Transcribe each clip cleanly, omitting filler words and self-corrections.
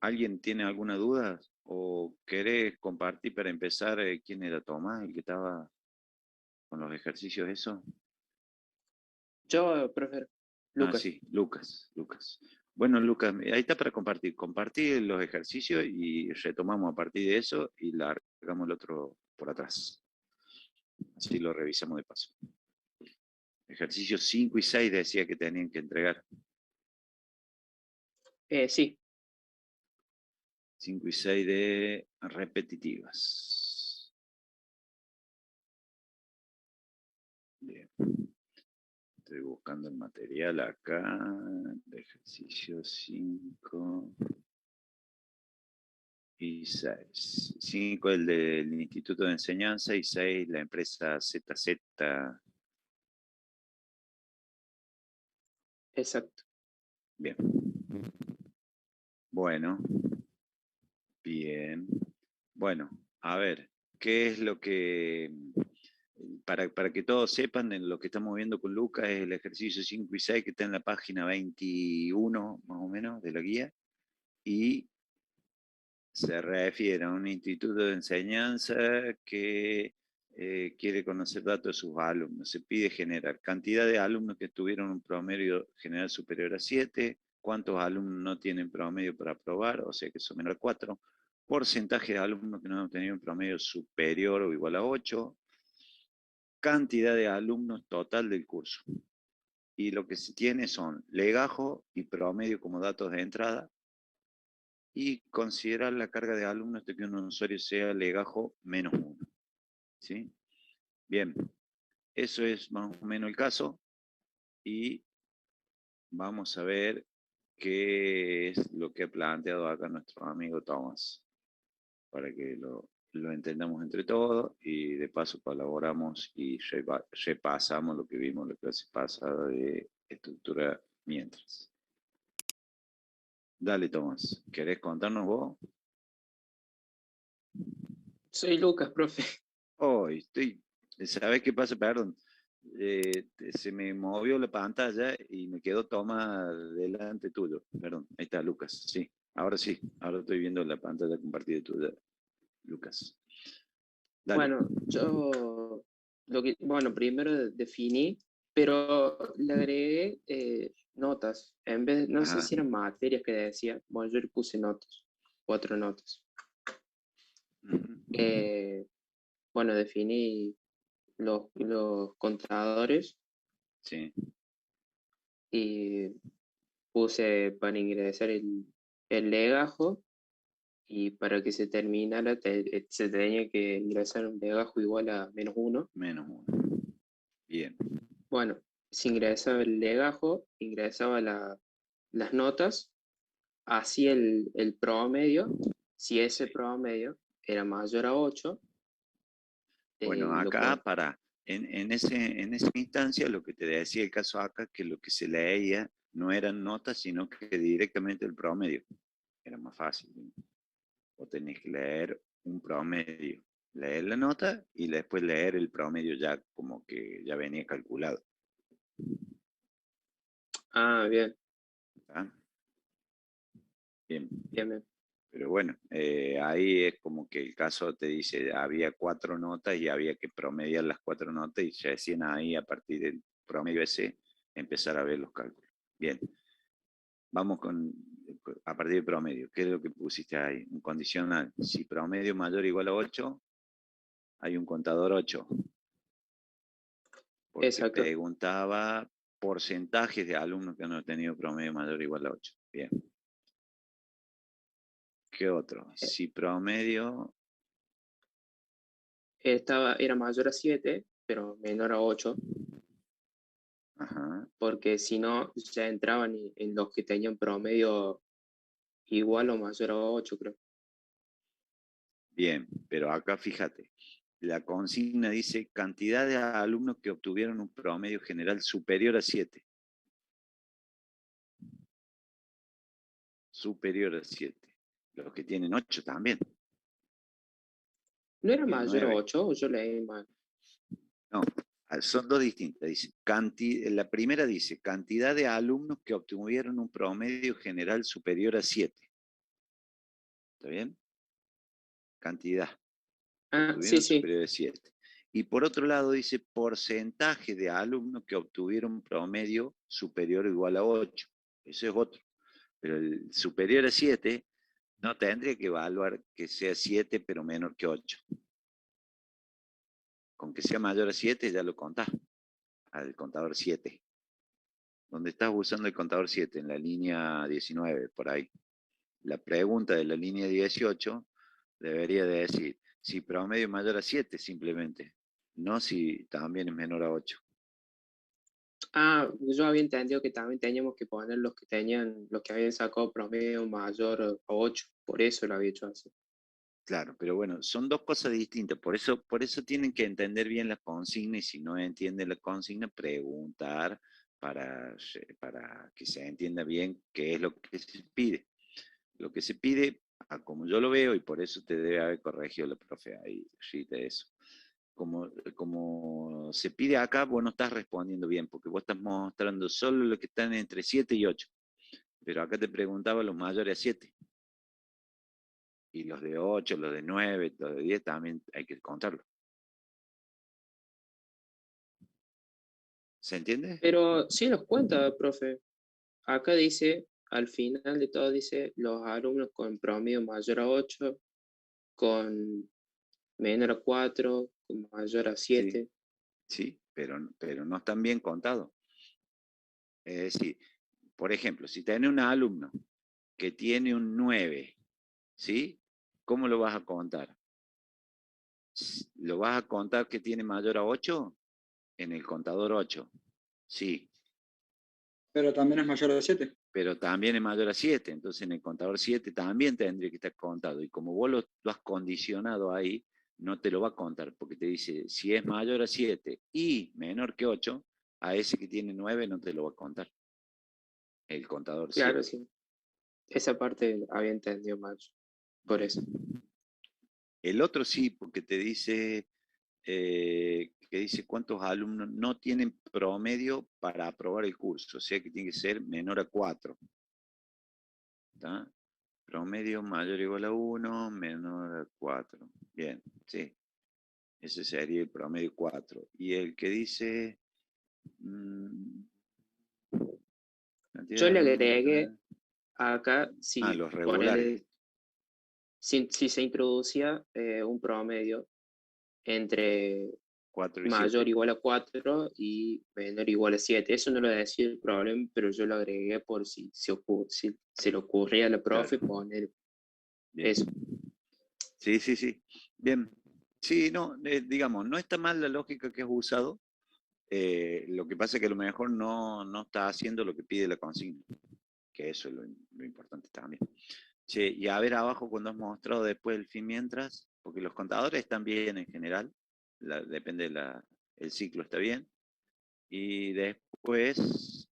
¿Alguien tiene alguna duda? ¿O querés compartir para empezar quién era Tomás, el que estaba con los ejercicios eso? Yo, profe, Ah, Lucas. sí, Lucas, Lucas. Bueno, Lucas, ahí está para compartir. Compartir los ejercicios y retomamos a partir de eso y largamos el otro por atrás. Así lo revisamos de paso. Ejercicios 5 y 6 decía que tenían que entregar. Sí, 5 y 6 de repetitivas. Bien. Estoy buscando el material acá. De ejercicio 5 y 6. 5 el del Instituto de Enseñanza y 6 la empresa ZZ. exacto. Bien. Bueno, bien. Bueno, a ver, ¿qué es lo que, para que todos sepan, en lo que estamos viendo con Lucas es el ejercicio 5 y 6 que está en la página 21, más o menos, de la guía, y se refiere a un instituto de enseñanza que quiere conocer datos de sus alumnos. Se pide generar cantidad de alumnos que tuvieron un promedio general superior a 7, cuántos alumnos no tienen promedio para aprobar, o sea que son menor a 4, porcentaje de alumnos que no han obtenido un promedio superior o igual a 8, cantidad de alumnos total del curso. Y lo que se tiene son legajo y promedio como datos de entrada, y considerar la carga de alumnos de que un usuario sea legajo -1. ¿Sí? Bien, eso es más o menos el caso y vamos a ver qué es lo que ha planteado acá nuestro amigo Tomás, para que lo entendamos entre todos y de paso colaboramos y repasamos lo que vimos la clase pasada de estructura mientras. Dale, Tomás, ¿querés contarnos vos? Soy Lucas, profe. Oh, ¿sabes qué pasa? Perdón. Se me movió la pantalla y me quedó toma delante tuyo. Perdón, ahí está, Lucas. Sí, ahora estoy viendo la pantalla compartida tuya, Lucas. Dale. Bueno, bueno, primero definí, pero le agregué notas. En vez, no sé Ajá. si eran materias que decía, bueno, yo le puse notas, 4 notas. Ujú. Eh, bueno, definí los contadores Sí. y puse para ingresar el legajo y para que se terminara se tenía que ingresar un legajo igual a -1. -1. Bien. Bueno, si ingresaba el legajo, ingresaba las notas, hacía el promedio. Si ese Sí. promedio era mayor a 8, Bueno, lo acá con... para, en esa instancia, lo que te decía el caso acá, que lo que se leía no eran notas, sino que directamente el promedio. Era más fácil, ¿no? O tenés que leer un promedio, leer la nota y después leer el promedio ya como que ya venía calculado. Ah, bien, ¿Tá? Bien, bien, bien. pero bueno, ahí es como que el caso te dice, había 4 notas y había que promediar las 4 notas y ya decían ahí a partir del promedio ese empezar a ver los cálculos. Bien, vamos a partir del promedio. ¿Qué es lo que pusiste ahí? Un condicional. Si promedio mayor o igual a 8, hay un contador 8. Porque Exacto. preguntaba porcentajes de alumnos que no han tenido promedio mayor o igual a 8. Bien. ¿Qué otro? Eh, Si promedio... era mayor a 7, pero menor a 8, Ajá. porque si no, ya entraban en los que tenían promedio igual o mayor a 8, creo. Bien, pero acá fíjate, la consigna dice cantidad de alumnos que obtuvieron un promedio general superior a 7. Superior a 7. Los que tienen 8 también. ¿No era Y el mayor a 9. 8 o yo leí mal? No, son dos distintas. Dice, la primera dice cantidad de alumnos que obtuvieron un promedio general superior a 7. ¿Está bien? Cantidad. Ah, sí, Obtuvieron sí. superior de 7. Y por otro lado dice porcentaje de alumnos que obtuvieron promedio superior o igual a 8. Eso es otro. Pero el superior a 7 no tendría que evaluar que sea 7 pero menor que 8. Con que sea mayor a 7 ya lo contás al contador 7. ¿Dónde estás usando el contador 7? En la línea 19, por ahí. La pregunta de la línea 18 debería de decir si promedio es mayor a 7 simplemente, no si también es menor a 8. Ah, yo había entendido que también teníamos que poner los que habían sacado promedio mayor a 8, por eso lo había hecho así. Claro, pero bueno, son dos cosas distintas, por eso tienen que entender bien las consignas y si no entienden la consigna, preguntar para que se entienda bien qué es lo que se pide. Lo que se pide, como yo lo veo, y por eso te debe haber corregido la profe ahí, sí, de eso. Como se pide acá, vos no estás respondiendo bien, porque vos estás mostrando solo lo que están entre 7 y 8. Pero acá te preguntaba los mayores a 7. Y los de 8, los de 9, los de 10 también hay que contarlos. ¿Se entiende? Pero sí los cuenta, profe. Acá dice, al final de todo dice, los alumnos con promedio mayor a 8, con menor a 4, con mayor a Sí, 7. sí, pero no están bien contados. Es decir, por ejemplo, si tenés un alumno que tiene un 9, ¿sí? ¿Cómo lo vas a contar? ¿Lo vas a contar que tiene mayor a 8? En el contador 8. Sí, Pero también es mayor de 7. pero también es mayor a 7. Entonces en el contador 7 también tendría que estar contado. Y como vos lo has condicionado ahí, no te lo va a contar, porque te dice, si es mayor a 7 y menor que 8, a ese que tiene 9 no te lo va a contar. El contador Claro, 7. sí. Esa parte había entendido mal, por eso. El otro sí, porque te dice, que dice cuántos alumnos no tienen promedio para aprobar el curso, o sea que tiene que ser menor a 4. ¿Está? Promedio mayor o igual a 1, menor a 4. Bien, sí. Ese sería el promedio 4. Y el que dice... Yo cantidad de le alumnos... agregué acá, los si regulares. ponele, si se introducía un promedio entre 4 y mayor o 7. igual a 4 y menor o igual a 7. Eso no lo decía el problema, pero yo lo agregué por si se le ocurría a la profe Claro. poner Bien. eso. Sí, sí, sí. Bien. Sí, no, digamos, no está mal la lógica que has usado. Lo que pasa es que a lo mejor no está haciendo lo que pide la consigna, que eso es lo importante también. Che, y a ver abajo cuando has mostrado después el fin mientras, porque los contadores están bien en general, depende el ciclo está bien. Y después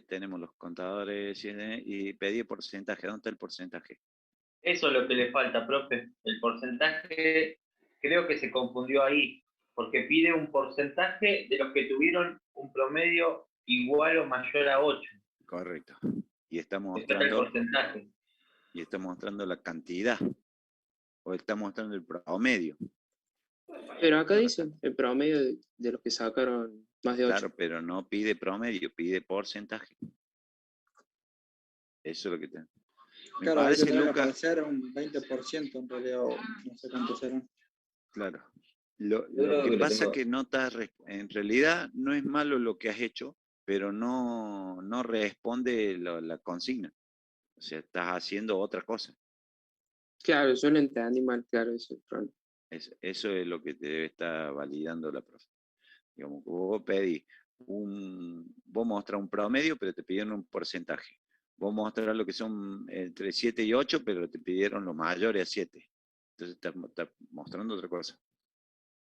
tenemos los contadores y pedí porcentaje. ¿Dónde está el porcentaje? Eso es lo que le falta, profe. El porcentaje, creo que se confundió ahí, porque pide un porcentaje de los que tuvieron un promedio igual o mayor a 8. Correcto. Y está Le falta el mostrando, porcentaje. la cantidad, o está mostrando el promedio. Pero acá Ahora dice el promedio de los que sacaron más de 8. claro, pero no pide promedio, pide porcentaje. Eso es lo que te... Me Claro, ahí parece, tendrá que Lucas, aparecer un 20% en realidad, o no sé cuánto serán. claro. Lo creo que que lo pasa tengo. que no estás, en realidad no es malo lo que has hecho, pero no responde la consigna. O sea, estás haciendo otra cosa. Claro, yo lo entendí mal, claro, eso es el problema. Eso es lo que te debe estar validando la profe. Digamos, vos pedís vos mostrás un promedio, pero te pidieron un porcentaje. Vos mostrás lo que son entre 7 y 8, pero te pidieron los mayores a 7. Entonces estás mostrando otra cosa,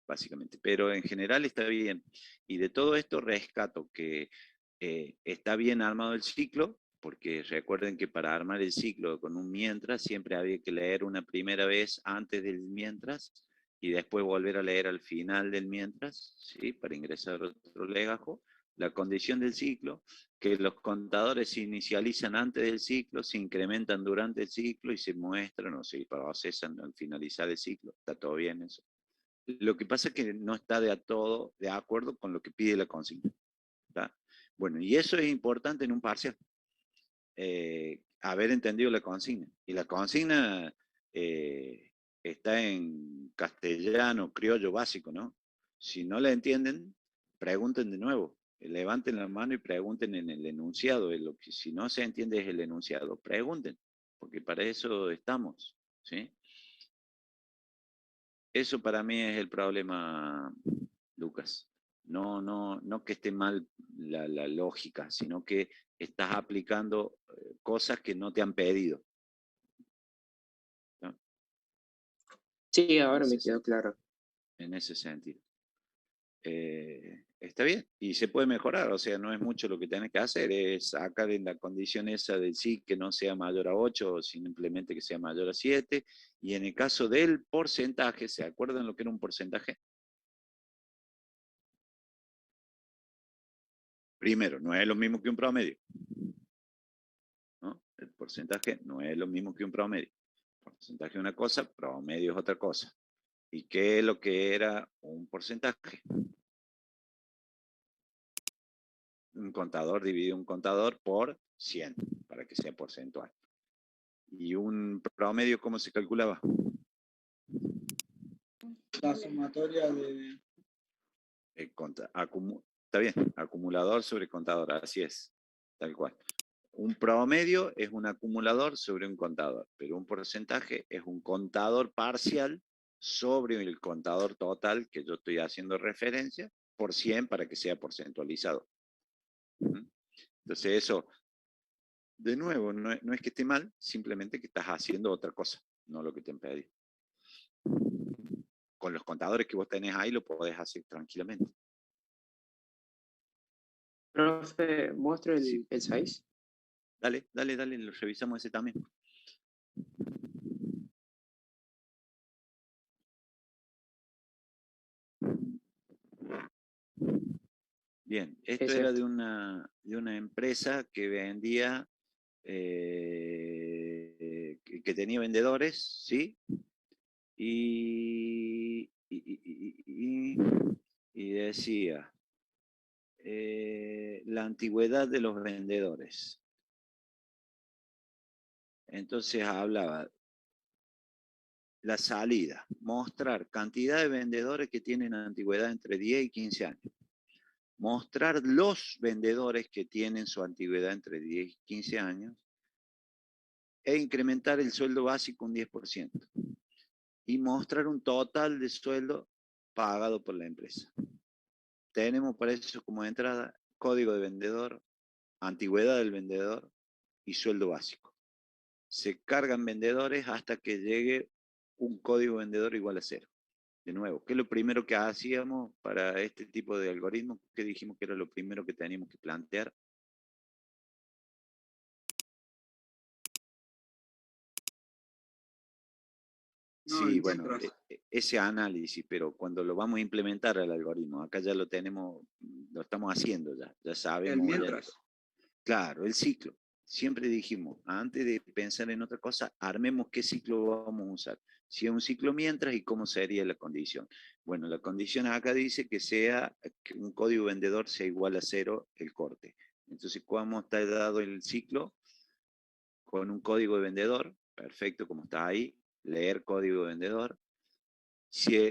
básicamente. Pero en general está bien. Y de todo esto rescato que está bien armado el ciclo, porque recuerden que para armar el ciclo con un mientras siempre había que leer una primera vez antes del mientras y después volver a leer al final del mientras, ¿sí? Para ingresar otro legajo. la condición del ciclo, que los contadores se inicializan antes del ciclo, se incrementan durante el ciclo y se muestran o se procesan al finalizar el ciclo. Está todo bien eso. Lo que pasa es que no está todo de acuerdo con lo que pide la consigna. ¿Está? Bueno, y eso es importante en un parcial. Haber entendido la consigna. Y la consigna está en castellano, criollo básico, ¿no? Si no la entienden, pregunten de nuevo. Levanten la mano y pregunten en el enunciado. Si no se entiende es el enunciado, pregunten, porque para eso estamos, ¿sí? Eso para mí es el problema, Lucas. No que esté mal la lógica, sino que estás aplicando cosas que no te han pedido. ¿No? Sí, ahora me quedó claro. En ese sentido. Está bien, y se puede mejorar, o sea, no es mucho lo que tenés que hacer, es sacar en la condición esa del sí que no sea mayor a 8, simplemente que sea mayor a 7, y en el caso del porcentaje, ¿se acuerdan lo que era un porcentaje? Primero, no es lo mismo que un promedio, ¿no? El porcentaje no es lo mismo que un promedio. Porcentaje es una cosa, promedio es otra cosa. ¿Y qué es lo que era un porcentaje? Un contador divide un contador por 100, para que sea porcentual. ¿Y un promedio cómo se calculaba? La sumatoria de... Está bien, acumulador sobre contador, así es, tal cual. Un promedio es un acumulador sobre un contador, pero un porcentaje es un contador parcial sobre el contador total que yo estoy haciendo referencia por 100 para que sea porcentualizado. Entonces eso, de nuevo, no es que esté mal, simplemente que estás haciendo otra cosa, no lo que te han pedido. Con los contadores que vos tenés ahí lo podés hacer tranquilamente. Profe, ¿muestro el, Sí. el 6? Dale, lo revisamos ese también. Bien, esto era de una empresa que vendía, que tenía vendedores, ¿sí? Y decía, la antigüedad de los vendedores. Entonces hablaba la salida, mostrar cantidad de vendedores que tienen antigüedad entre 10 y 15 años. Mostrar los vendedores que tienen su antigüedad entre 10 y 15 años e incrementar el sueldo básico un 10% y mostrar un total de sueldo pagado por la empresa. Tenemos para eso como entrada código de vendedor, antigüedad del vendedor y sueldo básico. Se cargan vendedores hasta que llegue un código vendedor igual a 0. De nuevo, ¿qué es lo primero que hacíamos para este tipo de algoritmos? ¿Qué dijimos que era lo primero que teníamos que plantear? No, Sí, el bueno, mientras. ese análisis, pero cuando lo vamos a implementar al algoritmo, acá ya lo tenemos, lo estamos haciendo ya El sabemos. mientras. Claro, el ciclo. Siempre dijimos, antes de pensar en otra cosa, armemos qué ciclo vamos a usar. Si es un ciclo mientras y cómo sería la condición. Bueno, la condición acá dice que que un código vendedor sea igual a 0 el corte. Entonces, ¿cómo está dado el ciclo? Con un código de vendedor, perfecto, como está ahí, leer código de vendedor.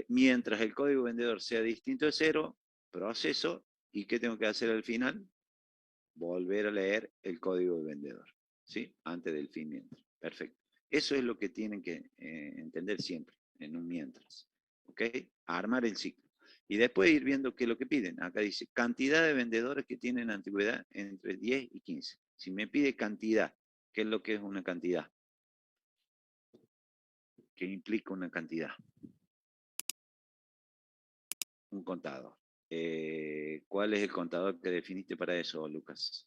Mientras el código vendedor sea distinto de 0, proceso, ¿y qué tengo que hacer al final? Volver a leer el código de vendedor, ¿sí? Antes del fin mientras. Perfecto. Eso es lo que tienen que entender siempre, en un mientras, ¿ok? Armar el ciclo. Y después ir viendo qué es lo que piden. Acá dice, cantidad de vendedores que tienen antigüedad entre 10 y 15. Si me pide cantidad, ¿qué es lo que es una cantidad? ¿Qué implica una cantidad? Un contador. ¿Cuál es el contador que definiste para eso, Lucas?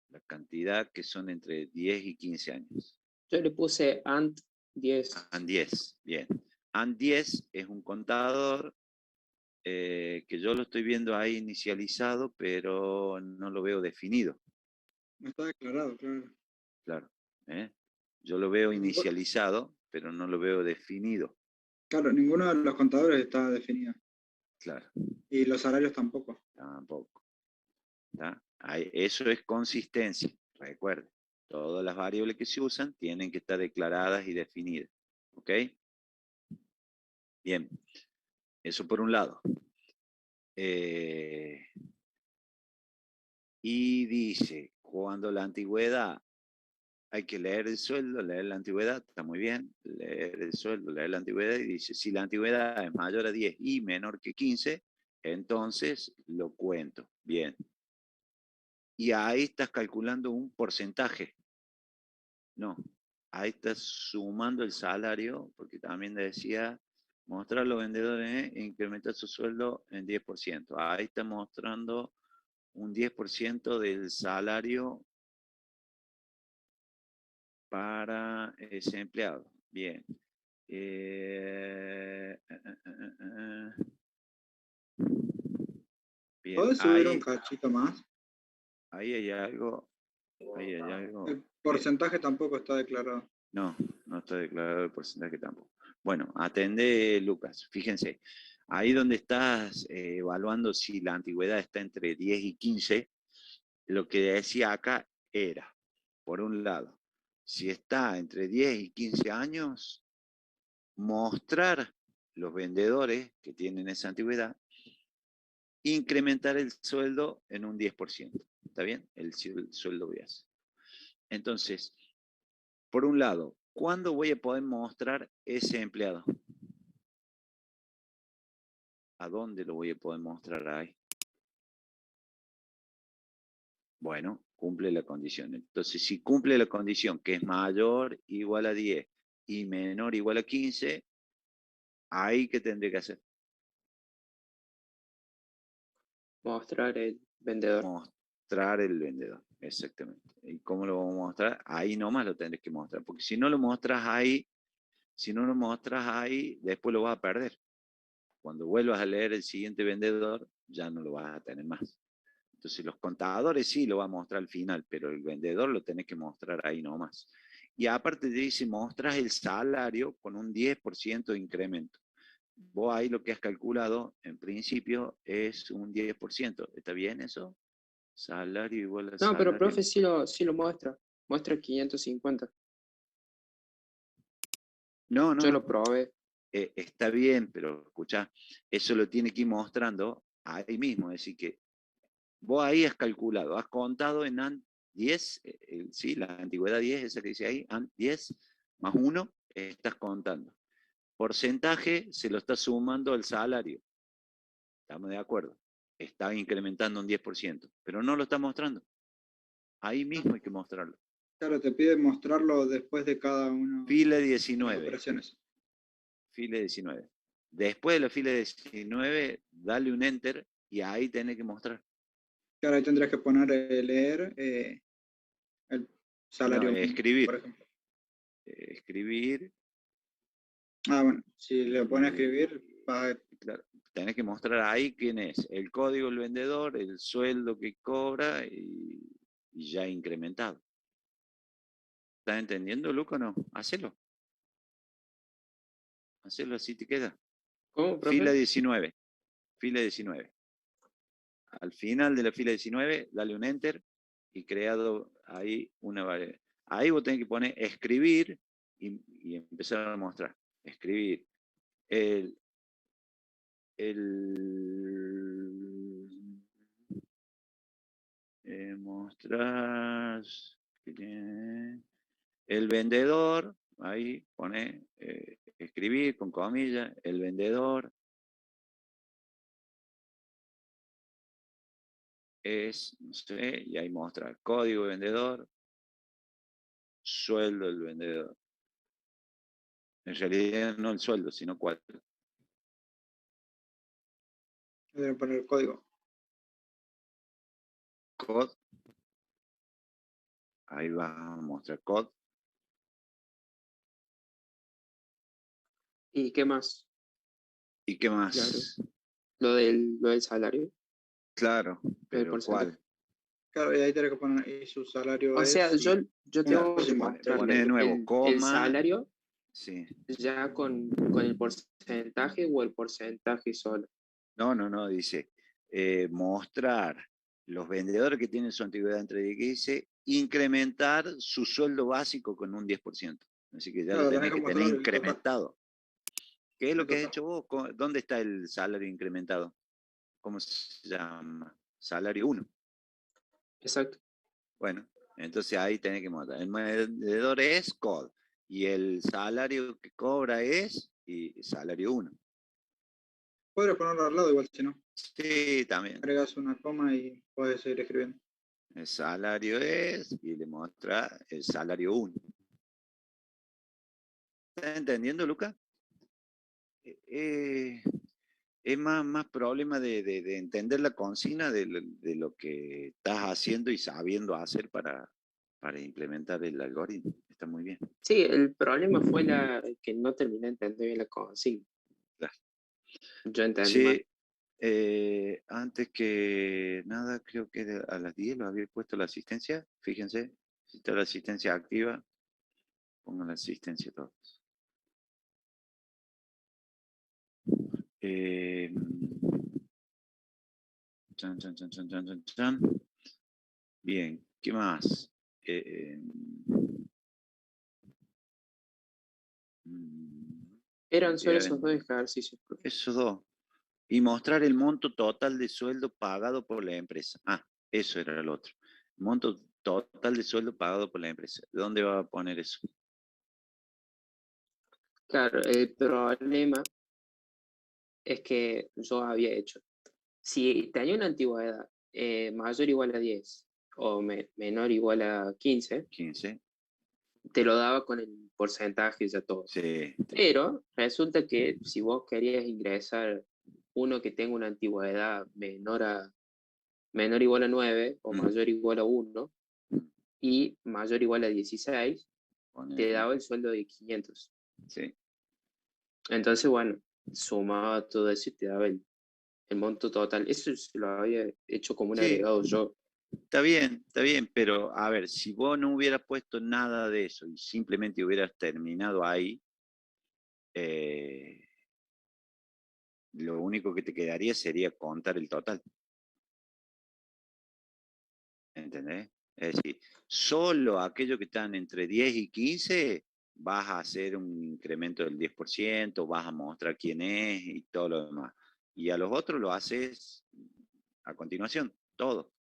La cantidad que son entre 10 y 15 años. Yo le puse ANT 10. AND 10, bien. AND 10 es un contador que yo lo estoy viendo ahí inicializado, pero no lo veo definido, No está declarado, claro. claro. ¿eh? Yo lo veo inicializado, pero no lo veo definido, Claro, ninguno de los contadores está definido. claro, Y los salarios tampoco. tampoco. Eso es consistencia, recuerden. Todas las variables que se usan tienen que estar declaradas y definidas. ¿Ok? Bien, eso por un lado. Y dice, cuando la antigüedad, hay que leer el sueldo, leer la antigüedad, está muy bien, leer el sueldo, leer la antigüedad, y dice, si la antigüedad es mayor a 10 y menor que 15, entonces lo cuento. Bien. Y ahí estás calculando un porcentaje. No, ahí estás sumando el salario, porque también decía, mostrar a los vendedores e incrementar su sueldo en 10%. Ahí está mostrando un 10% del salario para ese empleado. Bien. Bien, ¿Puedes subir un cachito más? ahí hay algo. Ahí hay algo. El porcentaje tampoco está declarado. No, no está declarado el porcentaje tampoco. Bueno, atende, Lucas. Fíjense, ahí donde estás evaluando si la antigüedad está entre 10 y 15, lo que decía acá era, por un lado, si está entre 10 y 15 años, mostrar los vendedores que tienen esa antigüedad, incrementar el sueldo en un 10%. ¿Está bien? El sueldo base. Entonces, por un lado, ¿cuándo voy a poder mostrar ese empleado? ¿A dónde lo voy a poder mostrar ahí? Bueno, cumple la condición. Entonces, si cumple la condición que es mayor igual a 10 y menor igual a 15, ¿ahí qué tendré que hacer? Mostrar el vendedor. Mostrar el vendedor, exactamente. ¿Y cómo lo vamos a mostrar? Ahí nomás lo tendrés que mostrar, porque si no lo mostras ahí, si no lo mostras ahí, después lo vas a perder. Cuando vuelvas a leer el siguiente vendedor, ya no lo vas a tener más. Entonces los contadores sí lo va a mostrar al final, pero el vendedor lo tenés que mostrar ahí nomás. Y aparte te dice, mostras el salario con un 10% de incremento. Vos ahí lo que has calculado, en principio, es un 10%. ¿Está bien eso? Salario igual a No, pero salario. profe sí lo muestra. Muestra 550. No, Yo no, lo probé. está bien, pero escuchá, eso lo tiene que ir mostrando ahí mismo. Es decir, que vos ahí has calculado, has contado en ANT 10, sí, la antigüedad 10, esa que dice ahí, ANT 10 más 1, estás contando. Porcentaje se lo está sumando al salario. ¿Estamos de acuerdo? Está incrementando un 10%, pero no lo está mostrando. Ahí mismo hay que mostrarlo. Claro, te pide mostrarlo después de cada una Fila de las 19. operaciones. Fila 19. Después de la fila 19, dale un enter y ahí tenés que mostrar. Claro, ahí tendrías que poner leer el salario No, mínimo, por escribir. ejemplo. Escribir. Ah, bueno, si le pone a Y, escribir, va a... claro, tenés que mostrar ahí quién es. El código del vendedor, el sueldo que cobra y ya incrementado. ¿Estás entendiendo, Luca, o no? Hacelo. Hacelo así te queda. ¿Cómo, Fila profe? 19. Fila 19. Al final de la fila 19, dale un enter y creado ahí una variable. Ahí vos tenés que poner escribir y empezar a mostrar. Escribir. Mostrar el vendedor, ahí pone escribir con comillas, el vendedor es, no sé, y ahí muestra código de vendedor, sueldo del vendedor. En realidad no el sueldo, sino 4. Deben poner el código. Code, ahí va a mostrar code. ¿Y qué más? ¿Y qué más? Claro. lo del salario, Claro, lo del pero porcentaje. ¿cuál? Claro, y ahí tenés que poner, y su salario O sea, es, y yo una tengo que próxima, Pone de mostrarle nuevo, el coma, salario sí. ya con el porcentaje o el porcentaje solo. No, dice, mostrar los vendedores que tienen su antigüedad entre 10 y 15, incrementar su sueldo básico con un 10%. Así que ya lo claro, tenés tenés que que tener mostrar el total. incrementado. ¿Qué es lo El que has total. hecho vos? ¿Dónde está el salario incrementado? ¿Cómo se llama? Salario 1. Exacto. Bueno, entonces ahí tenés que mostrar. El vendedor es COD y el salario que cobra es y salario 1. Podrías ponerlo al lado igual, si no. Sí, también. Agregas una coma y puedes seguir escribiendo. El salario es, y le muestra el salario 1. ¿Estás entendiendo, Luca? Es más problema de entender la consigna de lo que estás haciendo y sabiendo hacer para implementar el algoritmo. Está muy bien. Sí, el problema fue que no terminé de entender bien la consigna. Claro. Yo entendí mal. Sí, antes que nada, creo que a las 10 lo había puesto la asistencia. Fíjense, si está la asistencia activa, pongan la asistencia todos. Eh, chan. Bien, ¿qué más? Eran solo Bien, esos dos ejercicios, profe. esos dos. Y mostrar el monto total de sueldo pagado por la empresa. Ah, eso era el otro. Monto total de sueldo pagado por la empresa. ¿Dónde va a poner eso? Claro, el problema es que yo había hecho. Si tenía una antigüedad mayor o igual a 10 o menor o igual a 15, 15. te lo daba con el porcentaje ya todo. Sí. Pero resulta que si vos querías ingresar uno que tenga una antigüedad menor o igual a 9 o mayor o igual a 1 y mayor o igual a 16, te Ponele. daba el sueldo de 500. Sí. Entonces, bueno, sumaba todo eso y te daba el monto total. Eso se lo había hecho como un Sí, agregado yo. está bien, pero a ver, si vos no hubieras puesto nada de eso y simplemente hubieras terminado ahí, lo único que te quedaría sería contar el total. ¿Entendés? Es decir, solo aquellos que están entre 10 y 15 vas a hacer un incremento del 10%, vas a mostrar quién es y todo lo demás. Y a los otros lo haces a continuación, todo.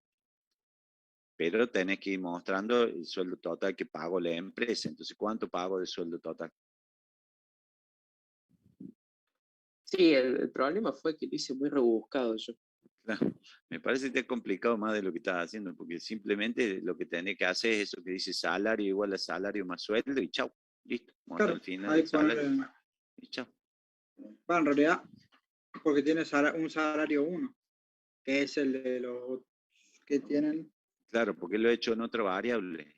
Pero tenés que ir mostrando el sueldo total que pagó la empresa. Entonces, ¿cuánto pago de sueldo total? Sí, el problema fue que lo hice muy rebuscado yo. Claro, me parece que te ha complicado más de lo que estás haciendo, porque simplemente lo que tenés que hacer es eso que dice salario igual a salario más sueldo y chau, listo, muestra Claro, el final ahí del poner, salario y chau. va, en realidad, porque tiene un salario 1, que es el de los que tienen. Claro, porque lo he hecho en otra variable.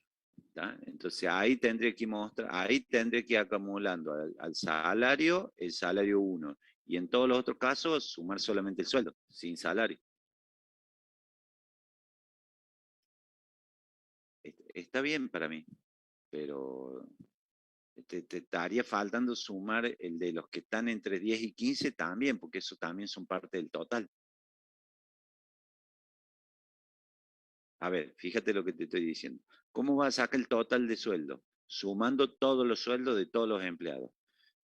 ¿Tá? Entonces ahí tendré que mostrar, ahí tendré que ir acumulando al salario el salario 1 y en todos los otros casos sumar solamente el sueldo, sin salario. Está bien para mí, pero te estaría faltando sumar el de los que están entre 10 y 15 también, porque eso también son parte del total. A ver, fíjate lo que te estoy diciendo. ¿Cómo vas a sacar el total de sueldo? Sumando todos los sueldos de todos los empleados.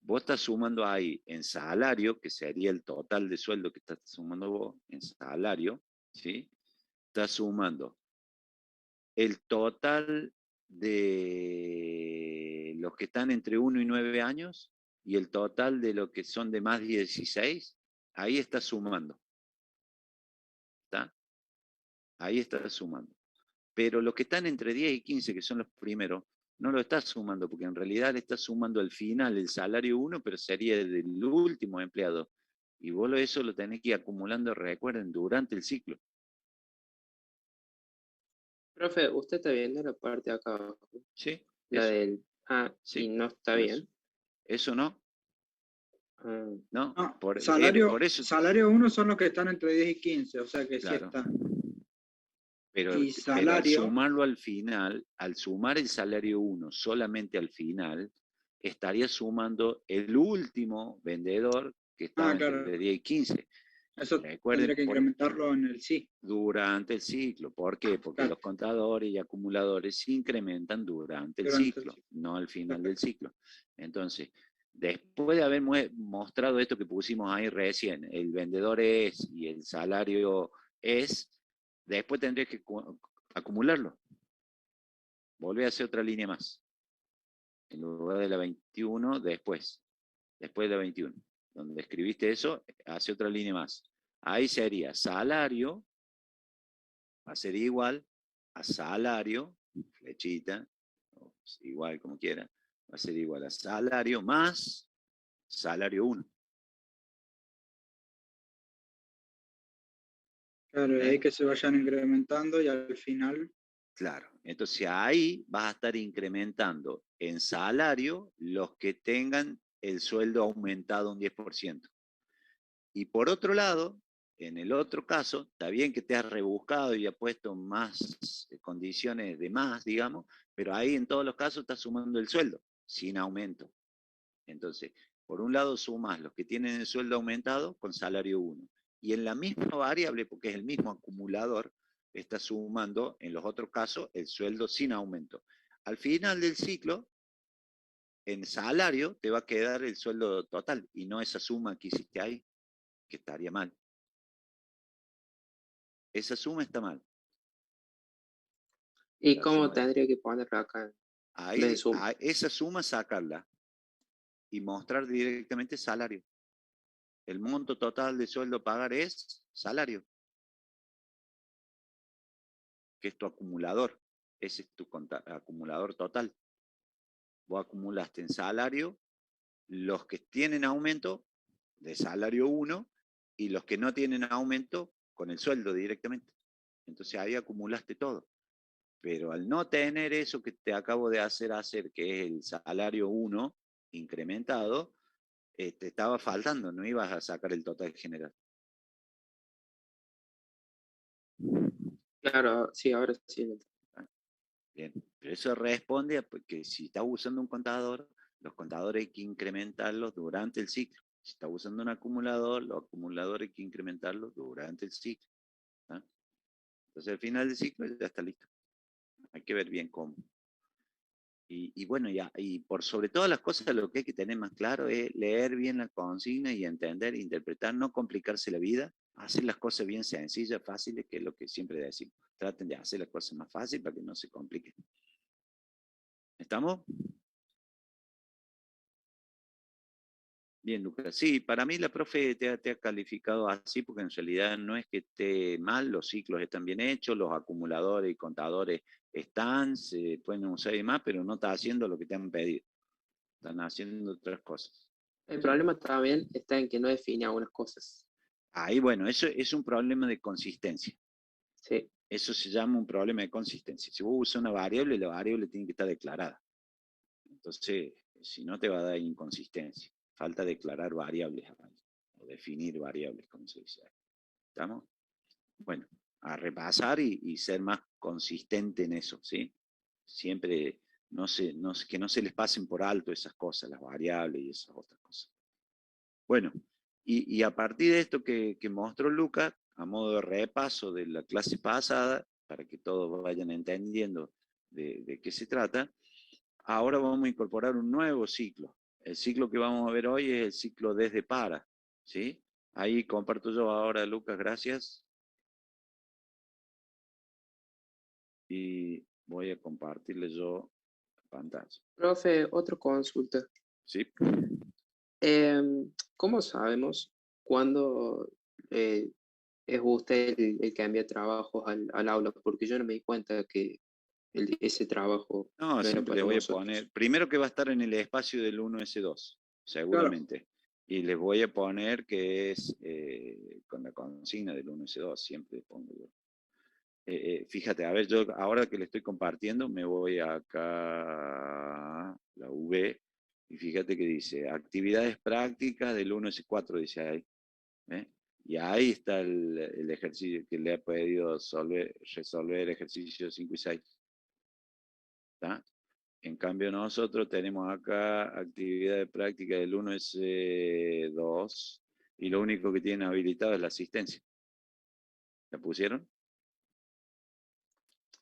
Vos estás sumando ahí en salario, que sería el total de sueldo que estás sumando vos, en salario, ¿sí? Estás sumando el total de los que están entre 1 y 9 años y el total de los que son de más de 16, ahí estás sumando. ¿Está? Ahí estás sumando. Pero los que están entre 10 y 15, que son los primeros, no lo estás sumando, porque en realidad le estás sumando al final el salario 1, pero sería del último empleado. Y vos eso lo tenés que ir acumulando, recuerden, durante el ciclo. Profe, usted está viendo la parte de acá abajo, ¿Sí? la Eso. del... Ah, y Sí. no está Eso. bien. ¿Eso no? Ah, ¿no? No, Por salario eso, 1 son los que están entre 10 y 15, o sea que sí claro. está. Pero Y al salario, sumarlo al final, al sumar el salario 1 solamente al final, estaría sumando el último vendedor que estaba claro, entre 10 y 15. eso Recuerden, tendría que incrementarlo en el sí. durante el ciclo. ¿Por qué? Porque Claro, los contadores y acumuladores se incrementan durante el durante el ciclo, sí. no al final del Perfecto. ciclo. Entonces, después de haber mostrado esto que pusimos ahí recién, el vendedor es y el salario es, después tendría que acumularlo. Volví a hacer otra línea más. En lugar de la 21, después de la 21. Donde escribiste eso, hace otra línea más. Ahí sería salario, va a ser igual a salario, flechita, igual como quiera, va a ser igual a salario más salario 1. Claro, y ahí que se vayan incrementando y al final, Claro, entonces ahí vas a estar incrementando en salario los que tengan el sueldo aumentado un 10%. Y por otro lado, en el otro caso, está bien que te has rebuscado y has puesto más condiciones de más, digamos, pero ahí en todos los casos estás sumando el sueldo, sin aumento. Entonces, por un lado sumas los que tienen el sueldo aumentado con salario 1. Y en la misma variable, porque es el mismo acumulador, estás sumando en los otros casos el sueldo sin aumento. Al final del ciclo, en salario te va a quedar el sueldo total y no esa suma que hiciste ahí, que estaría mal. Esa suma está mal. ¿y La cómo suma, tendría que ponerlo acá en vez de suma? esa suma sacarla y mostrar directamente salario. El monto total de sueldo a pagar es salario, que es tu acumulador. Ese es tu acumulador total. Vos acumulaste en salario los que tienen aumento de salario 1 y los que no tienen aumento con el sueldo directamente. Entonces ahí acumulaste todo. Pero al no tener eso que te acabo de hacer, que es el salario 1 incrementado, te estaba faltando, no ibas a sacar el total general. Claro, sí, ahora sí. Bien, pero eso responde a que si estás usando un contador, los contadores hay que incrementarlos durante el ciclo. Si estás usando un acumulador, los acumuladores hay que incrementarlos durante el ciclo. ¿Ah? Entonces al final del ciclo ya está listo. Hay que ver bien cómo. Y bueno, ya, y por sobre todas las cosas lo que hay que tener más claro es leer bien la consigna y entender, interpretar, no complicarse la vida, hacer las cosas bien sencillas, fáciles, que es lo que siempre decimos. Traten de hacer las cosas más fáciles para que no se compliquen. ¿Estamos? Bien, Lucas. Sí, para mí la profe te ha calificado así porque en realidad no es que esté mal, los ciclos están bien hechos, los acumuladores y contadores están, se pueden usar y más, pero no está haciendo lo que te han pedido. Están haciendo otras cosas. El ¿Sí? problema también está en que no define algunas cosas. Ahí, bueno, eso es un problema de consistencia. Sí, Eso se llama un problema de consistencia. Si vos usas una variable, la variable tiene que estar declarada. Entonces, si no te va a dar inconsistencia. Falta declarar variables o definir variables, como se dice. ¿Estamos? Bueno, a repasar y ser más consistente en eso, ¿sí? Siempre que no se les pasen por alto esas cosas, las variables y esas otras cosas. Bueno, y a partir de esto que mostró Lucas, a modo de repaso de la clase pasada, para que todos vayan entendiendo de qué se trata, ahora vamos a incorporar un nuevo ciclo. El ciclo que vamos a ver hoy es el ciclo desde para, ¿sí? Ahí comparto yo ahora, Lucas, gracias. Y voy a compartirle yo la pantalla. profe, otra consulta. ¿Sí? ¿Cómo sabemos cuándo es usted el que envía trabajos al aula? Porque yo no me di cuenta que ese trabajo No, no era siempre le para voy a nosotros. poner, primero que va a estar en el espacio del 1S2, claro, seguramente. Y les voy a poner que es con la consigna del 1S2, siempre pongo yo. Fíjate, a ver, yo ahora que le estoy compartiendo, me voy acá, la V, Y fíjate que dice, actividades prácticas del 1S4, dice ahí. Y ahí está el ejercicio que le ha pedido resolver ejercicio 5 y 6. ¿Está? En cambio nosotros tenemos acá actividad de práctica del 1S2 y lo único que tiene habilitado es la asistencia. ¿La pusieron?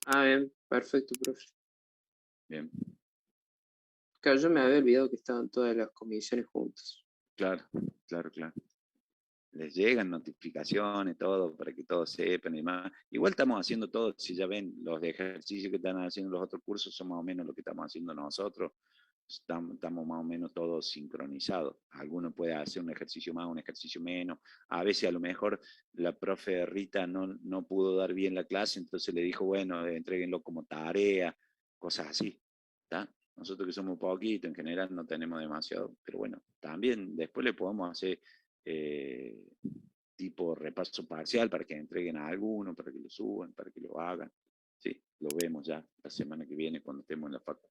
Ah, bien, perfecto, profe. Bien, Claro, yo me había olvidado que estaban todas las comisiones juntas. claro. Les llegan notificaciones, todo, para que todos sepan y más. Igual estamos haciendo todo, si ya ven, los ejercicios que están haciendo los otros cursos son más o menos lo que estamos haciendo nosotros. Estamos más o menos todos sincronizados. Alguno puede hacer un ejercicio más, un ejercicio menos. A veces a lo mejor la profe Rita no pudo dar bien la clase, entonces le dijo, bueno, entréguenlo como tarea, cosas así. ¿Está? Nosotros que somos poquitos, en general no tenemos demasiado, pero bueno, también después le podemos hacer tipo repaso parcial para que entreguen a alguno, para que lo suban, para que lo hagan. Sí, lo vemos ya la semana que viene cuando estemos en la facultad.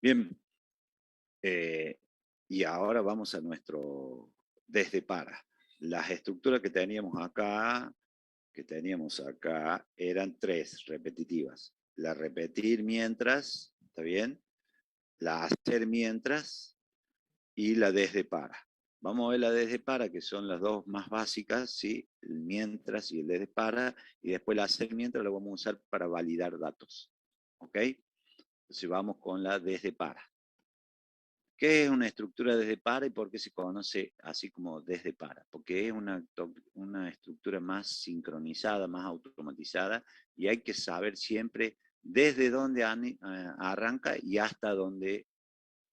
Bien, y ahora vamos a nuestro desde para. Las estructuras que teníamos acá eran 3 repetitivas. La repetir mientras, ¿está bien? La hacer mientras y la desde para. Vamos a ver la desde para, que son las dos más básicas, ¿sí? El mientras y el desde para, y después la hacer mientras lo vamos a usar para validar datos. ¿Ok? Entonces vamos con la desde para. ¿Qué es una estructura desde para y por qué se conoce así como desde para? Porque es una estructura más sincronizada, más automatizada, y hay que saber siempre desde dónde arranca y hasta dónde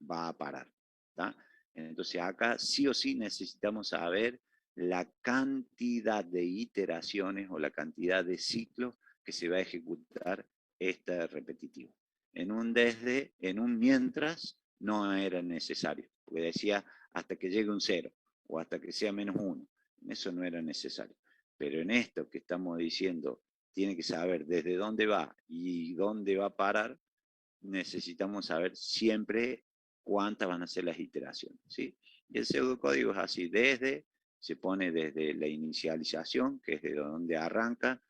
va a parar. ¿Tá? Entonces acá sí o sí necesitamos saber la cantidad de iteraciones o la cantidad de ciclos que se va a ejecutar esta repetitiva. En un mientras no era necesario, porque decía hasta que llegue un 0 o hasta que sea -1. Eso no era necesario. Pero en esto que estamos diciendo, tiene que saber desde dónde va y dónde va a parar, necesitamos saber siempre cuántas van a ser las iteraciones, ¿sí? Y el pseudocódigo es así, se pone desde la inicialización, que es de donde arranca,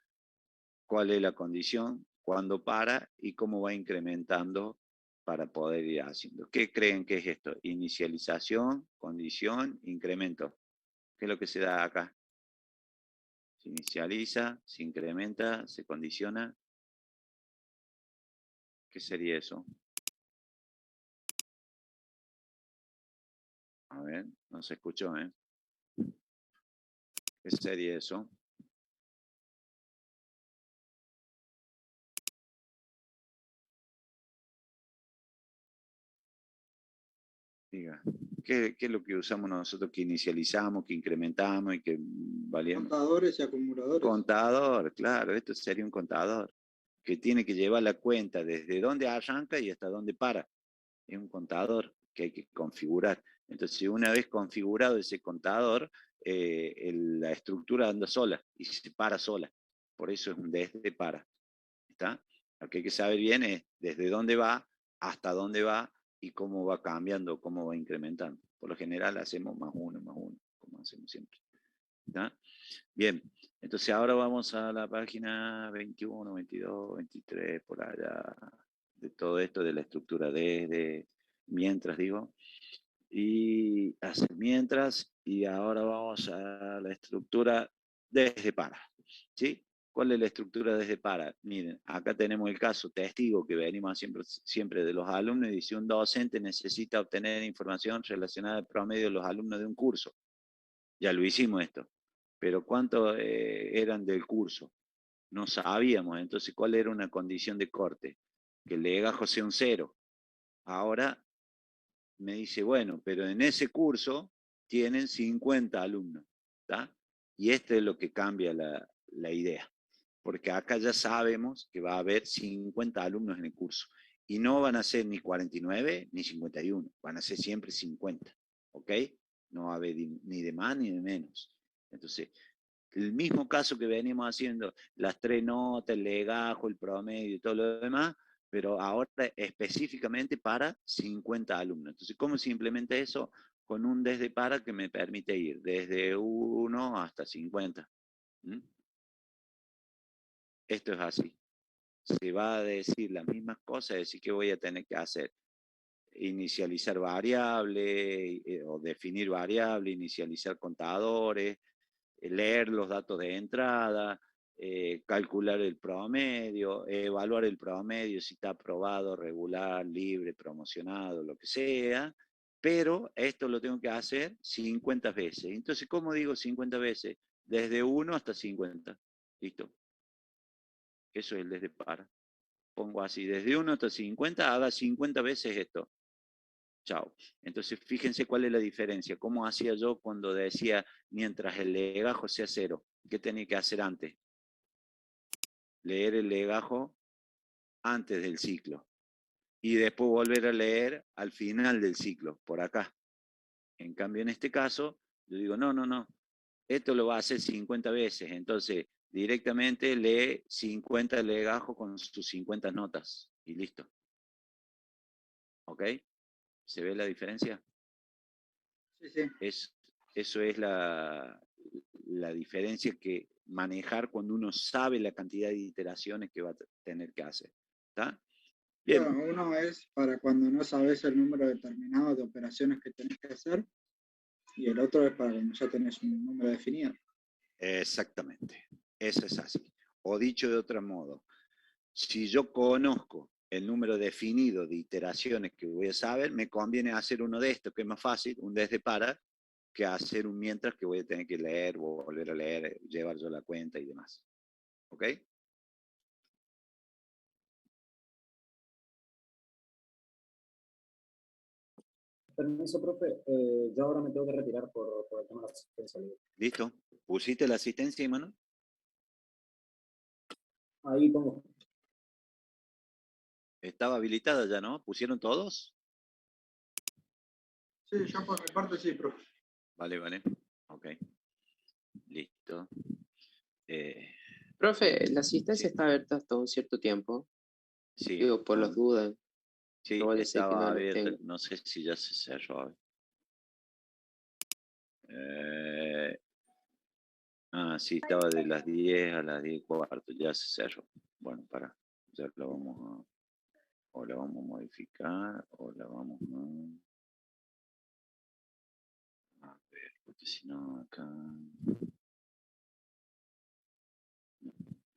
cuál es la condición, cuándo para y cómo va incrementando para poder ir haciendo. ¿Qué creen que es esto? Inicialización, condición, incremento. ¿Qué es lo que se da acá? Se inicializa, se incrementa, se condiciona. ¿Qué sería eso? A ver, no se escuchó, ¿eh? ¿Qué sería eso? Diga, ¿qué es lo que usamos nosotros, que inicializamos, que incrementamos y que valíamos? Contadores y acumuladores. Contador, claro, esto sería un contador, que tiene que llevar la cuenta desde dónde arranca y hasta dónde para. Es un contador que hay que configurar. Entonces, una vez configurado ese contador, la estructura anda sola y se para sola. Por eso es un desde para. ¿Está? Lo que hay que saber bien es desde dónde va, hasta dónde va y cómo va cambiando, cómo va incrementando. Por lo general hacemos +1, como hacemos siempre. ¿Está? Bien, entonces ahora vamos a la página 21, 22, 23, por allá, de todo esto de la estructura desde, mientras digo, y hacer mientras, y ahora vamos a la estructura desde para, ¿sí? ¿Cuál es la estructura desde para? Miren, acá tenemos el caso testigo que venimos siempre de los alumnos, y dice un docente necesita obtener información relacionada al promedio de los alumnos de un curso. Ya lo hicimos esto, pero ¿cuántos eran del curso? No sabíamos, entonces ¿cuál era una condición de corte? Que el legajo sea un 0. Ahora me dice, bueno, pero en ese curso tienen 50 alumnos, ¿está? Y esto es lo que cambia la idea, porque acá ya sabemos que va a haber 50 alumnos en el curso, y no van a ser ni 49 ni 51, van a ser siempre 50, ¿ok? No va a haber ni de más ni de menos. Entonces, el mismo caso que venimos haciendo, las 3 notas, el legajo, el promedio y todo lo demás, pero ahora específicamente para 50 alumnos. Entonces, ¿cómo se implementa eso? Con un desde para que me permite ir desde 1 hasta 50. ¿Mm? Esto es así. Se va a decir las mismas cosas, es decir, que voy a tener que hacer. Inicializar variable, o definir variable, inicializar contadores, leer los datos de entrada, calcular el promedio, evaluar el promedio si está aprobado, regular, libre, promocionado, lo que sea, pero esto lo tengo que hacer 50 veces. Entonces, ¿cómo digo 50 veces? Desde 1 hasta 50. Listo. Eso es el desde para. Pongo así, desde 1 hasta 50, haga 50 veces esto. Chao. Entonces, fíjense cuál es la diferencia. ¿Cómo hacía yo cuando decía, mientras el legajo sea 0? ¿Qué tenía que hacer antes? Leer el legajo antes del ciclo. Y después volver a leer al final del ciclo, por acá. En cambio, en este caso, yo digo, no. Esto lo va a hacer 50 veces. Entonces, directamente lee 50 legajos con sus 50 notas. Y listo. ¿Ok? ¿Se ve la diferencia? Sí. Eso es la diferencia que manejar cuando uno sabe la cantidad de iteraciones que va a tener que hacer. ¿Está? Bien. Bueno, uno es para cuando no sabes el número determinado de operaciones que tenés que hacer, y el otro es para cuando ya tenés un número definido. Exactamente. Eso es así. O dicho de otro modo, si yo conozco el número definido de iteraciones que voy a saber, me conviene hacer uno de estos, que es más fácil, un desde para, que hacer un mientras que voy a tener que leer, volver a leer, llevar yo la cuenta y demás. ¿Ok? Permiso, profe. Yo ahora me tengo que retirar por el tema de la asistencia. ¿Listo? ¿Pusiste la asistencia, Emanuel? Ahí pongo. Estaba habilitada ya, ¿no? ¿Pusieron todos? Sí, yo por mi parte sí, profe. Vale. Ok. Listo. Profe, la asistencia Sí. está abierta hasta un cierto tiempo. Sí. Digo, por las dudas. Sí, No vaya a ser que estaba no lo abierta. tenga. No sé si ya se cerró. Sí, estaba de las 10 a las 10:15. Ya se cerró. Bueno, ya la vamos a... O la vamos a modificar, o la vamos a ver, porque si no acá...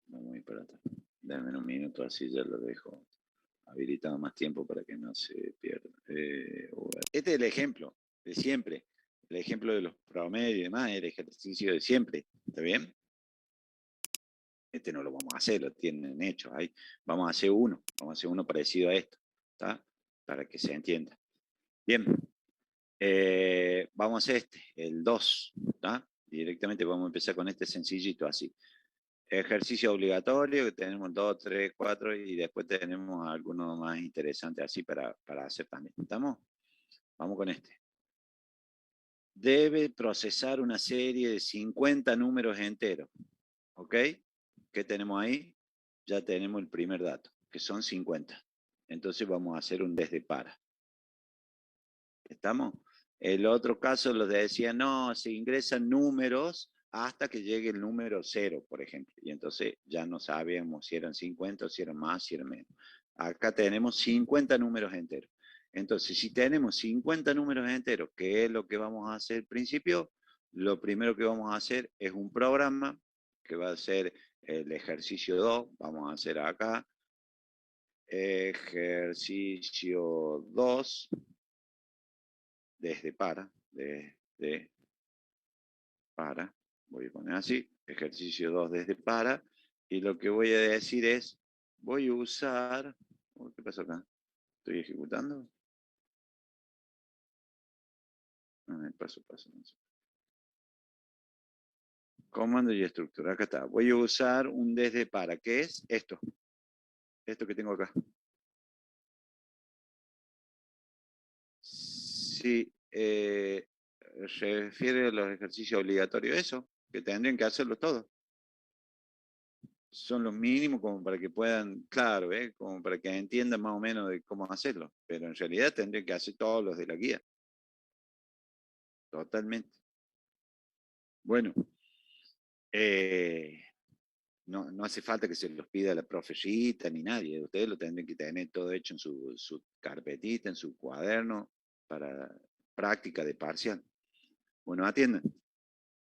Vamos a ir para atrás. Dame un minuto, así ya lo dejo habilitado más tiempo para que no se pierda. Este es el ejemplo de siempre. El ejemplo de los promedios y demás, el ejercicio de siempre. ¿Está bien? Este no lo vamos a hacer, lo tienen hecho ahí. Vamos a hacer uno parecido a esto. ¿Está? Para que se entienda. Bien. Vamos a hacer este, el 2. ¿Está? Directamente vamos a empezar con este sencillito así. Ejercicio obligatorio, que tenemos 2, 3, 4 y después tenemos algunos más interesantes así para hacer también. ¿Estamos? Vamos con este. Debe procesar una serie de 50 números enteros. ¿Ok? ¿Qué tenemos ahí? Ya tenemos el primer dato, que son 50. Entonces vamos a hacer un desde para. ¿Estamos? El otro caso los decía, no, se ingresan números hasta que llegue el número 0, por ejemplo. Y entonces ya no sabíamos si eran 50 o si eran más, si eran menos. Acá tenemos 50 números enteros. Entonces, si tenemos 50 números enteros, que es lo que vamos a hacer al principio, lo primero que vamos a hacer es un programa que va a ser el ejercicio 2. Vamos a hacer acá ejercicio 2 desde para, voy a poner así, ejercicio 2 desde para, y lo que voy a decir es, voy a usar, ¿qué pasó acá? ¿Estoy ejecutando? Paso. Comando y estructura, acá está. Voy a usar un desde para, ¿qué es? Esto que tengo acá. Sí, se refiere a los ejercicios obligatorios, eso, que tendrían que hacerlo todos. son los mínimos como para que puedan, claro, como para que entiendan más o menos de cómo hacerlo, pero en realidad tendrían que hacer todos los de la guía. Totalmente. Bueno, no hace falta que se los pida la profecita ni nadie, ustedes lo tendrían que tener todo hecho en su carpetita, en su cuaderno, para práctica de parcial. Bueno, atiendan.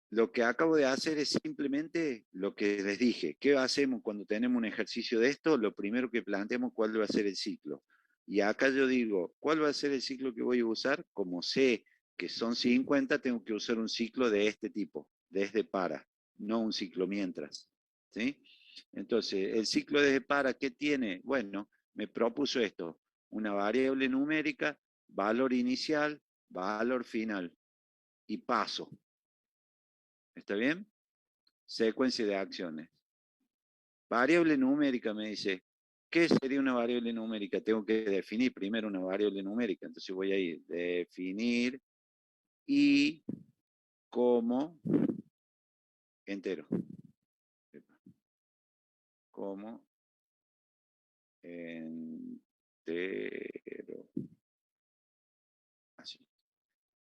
Lo que acabo de hacer es simplemente lo que les dije. ¿Qué hacemos cuando tenemos un ejercicio de esto? Lo primero que planteamos, ¿cuál va a ser el ciclo? Y acá yo digo, ¿cuál va a ser el ciclo que voy a usar? Como sé que son 50, tengo que usar un ciclo de este tipo, desde para, no un ciclo mientras. ¿Sí? Entonces, el ciclo desde para, ¿qué tiene? Bueno, me propuso esto, una variable numérica, valor inicial, valor final y paso. ¿Está bien? Secuencia de acciones. Variable numérica me dice, ¿qué sería una variable numérica? Tengo que definir primero una variable numérica. Entonces voy a ir, definir y como entero. Como entero. Así.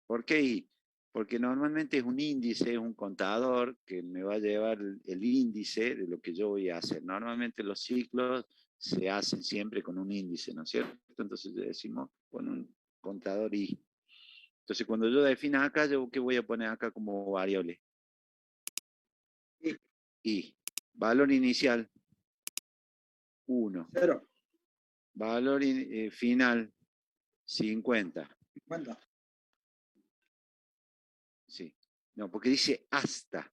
¿Por qué y? Porque normalmente es un índice, es un contador que me va a llevar el índice de lo que yo voy a hacer. Normalmente los ciclos se hacen siempre con un índice, ¿no es cierto? Entonces decimos con un contador y. Entonces cuando yo defina acá, yo ¿qué voy a poner acá como variable? Y. Valor inicial, 1. 0. Valor final, 50. 50. Sí. No, porque dice hasta.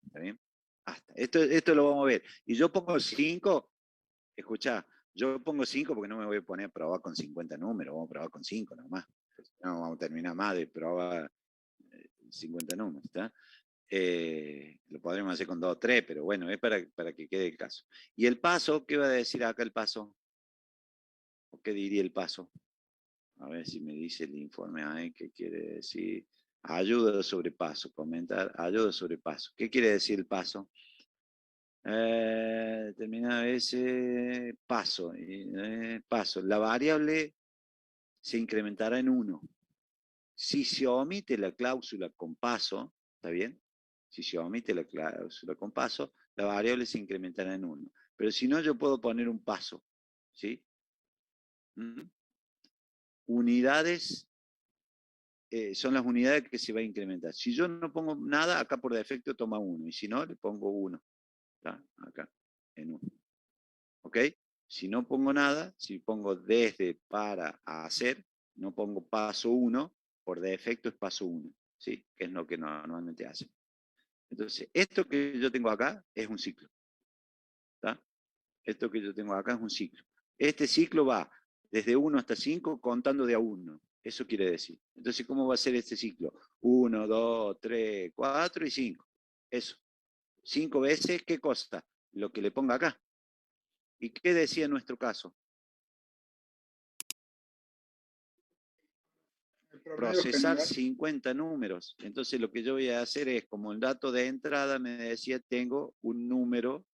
¿Está bien? Hasta. Esto lo vamos a ver. Y yo pongo 5, escuchá, yo pongo 5 porque no me voy a poner a probar con 50 números, vamos a probar con 5 nomás. No vamos a terminar más de probar 50 números, ¿está? Lo podremos hacer con 2 o 3, pero bueno, es para que quede el caso. ¿Y el paso? ¿Qué va a decir acá el paso? ¿O qué diría el paso? A ver si me dice el informe ahí, ¿qué quiere decir? Ayuda sobre paso, comentar, ayuda sobre paso. ¿Qué quiere decir el paso? Determinada vez paso. Paso. La variable se incrementará en 1. Si se omite la cláusula con paso, ¿está bien? Si se omite la cláusula con paso, la variable se incrementará en 1. Pero si no, yo puedo poner un paso. ¿Sí? Unidades son las unidades que se va a incrementar. Si yo no pongo nada, acá por defecto toma 1. Y si no, le pongo 1. ¿Está? Acá, en 1. ¿Ok? Si no pongo nada, si pongo desde, para, a hacer, no pongo paso 1, por defecto es paso 1. ¿Sí? Que es lo que normalmente hace. Entonces, esto que yo tengo acá es un ciclo. ¿Está? Esto que yo tengo acá es un ciclo. Este ciclo va desde 1 hasta 5 contando de a 1. Eso quiere decir. Entonces, ¿cómo va a ser este ciclo? 1, 2, 3, 4 y 5. Eso. 5 veces, ¿qué cosa? Lo que le ponga acá. ¿Y qué decía en nuestro caso? Procesar 50 números. Entonces lo que yo voy a hacer es, como el dato de entrada me decía, tengo un número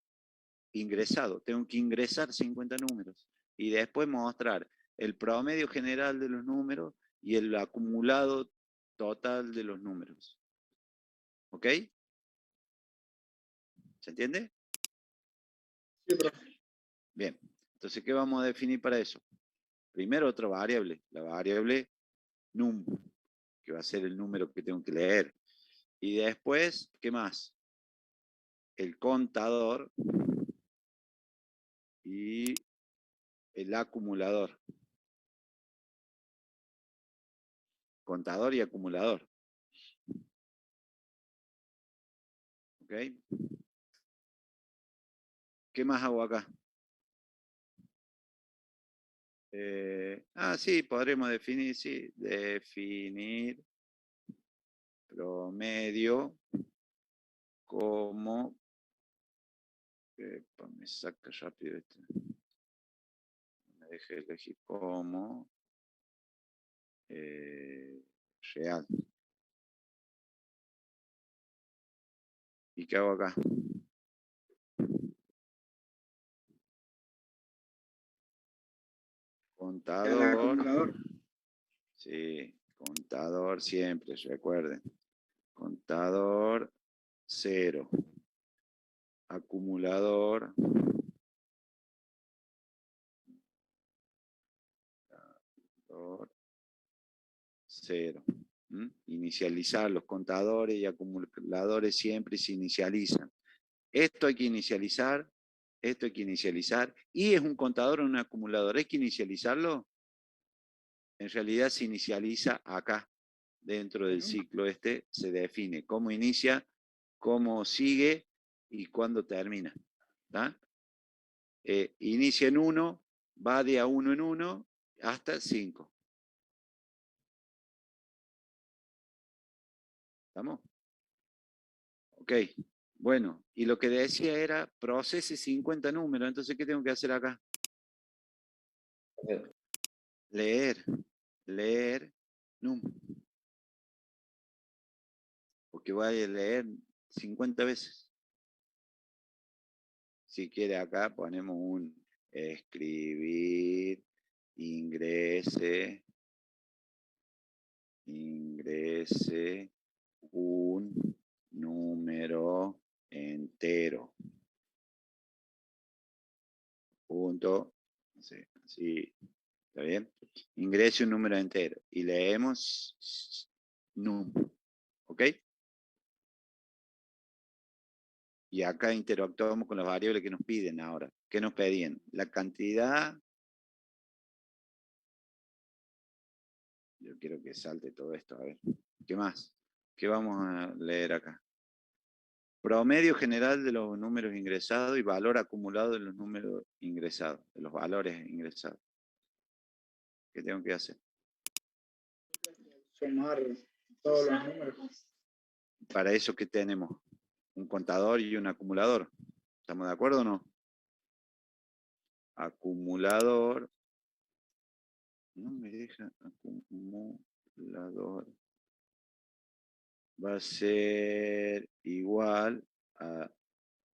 ingresado. Tengo que ingresar 50 números. Y después mostrar el promedio general de los números y el acumulado total de los números. ¿Ok? ¿Se entiende? Sí, profe. Bien. Entonces, ¿qué vamos a definir para eso? Primero otra variable, la variable num, que va a ser el número que tengo que leer. Y después, ¿qué más? El contador y el acumulador. Contador y acumulador. ¿Ok? ¿Qué más hago acá? Sí, podremos definir, sí, definir promedio como, me saca rápido esto, me deje elegir como real. ¿Y qué hago acá? contador. acumulador. Sí, contador siempre, recuerden. Contador 0. Acumulador 0. Inicializar los contadores y acumuladores siempre se inicializan. Esto hay que inicializar, esto hay que inicializar, y es un contador o un acumulador. ¿Hay que inicializarlo? En realidad se inicializa acá, dentro del ciclo este, se define cómo inicia, cómo sigue y cuándo termina. ¿Tá? Inicia en 1, va de a 1 en 1 hasta 5. ¿Estamos? Ok. Bueno, y lo que decía era procese 50 números. Entonces, ¿qué tengo que hacer acá? Leer. Leer num. Porque voy a leer 50 veces. Si quiere acá ponemos un escribir, ingrese un número entero. Punto. Sí, sí, ¿está bien? Ingrese un número entero. Y leemos num. ¿Ok? Y acá interactuamos con las variables que nos piden ahora. ¿Qué nos pedían? La cantidad. Yo quiero que salte todo esto. A ver. ¿Qué más? ¿Qué vamos a leer acá? Promedio general de los números ingresados y valor acumulado de los números ingresados, de los valores ingresados. ¿Qué tengo que hacer? Sumar todos los números. Para eso, ¿qué tenemos? Un contador y un acumulador. ¿Estamos de acuerdo o no? Acumulador. No me deja acumulador. Va a ser igual a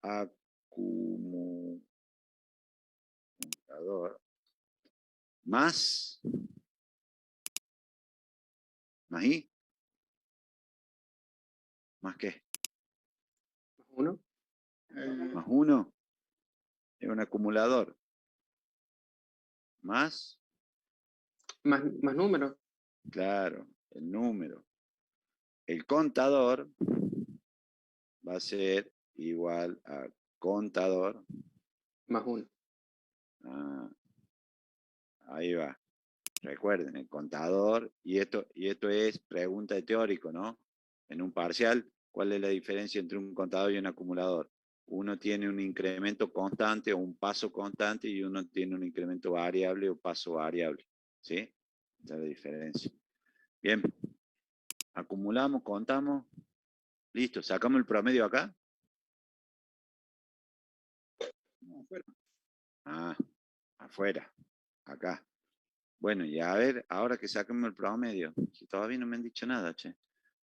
acumulador más I. ¿Más qué? Más 1. Más 1. Es un acumulador. Más. Más números. Claro, el número. El contador va a ser igual a contador. Más 1. Ah, ahí va. Recuerden, el contador, y esto es pregunta de teórico, ¿no? En un parcial, ¿cuál es la diferencia entre un contador y un acumulador? Uno tiene un incremento constante o un paso constante y uno tiene un incremento variable o paso variable. ¿Sí? Esa es la diferencia. Bien. Acumulamos, contamos. Listo, sacamos el promedio acá. Afuera. Ah, afuera. Acá. Bueno, y a ver, ahora que sacamos el promedio. Si todavía no me han dicho nada, che.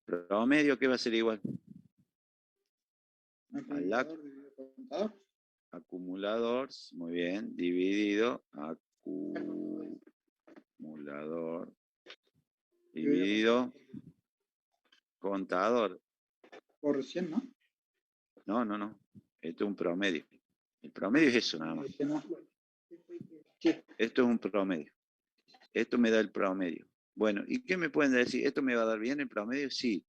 Promedio, ¿qué va a ser igual? Contador. Acumulador, muy bien, dividido, acumulador, dividido, contador. Por 100, ¿no? No. Esto es un promedio. El promedio es eso nada más. Esto es un promedio. Esto me da el promedio. Bueno, ¿y qué me pueden decir? ¿Esto me va a dar bien el promedio? Sí.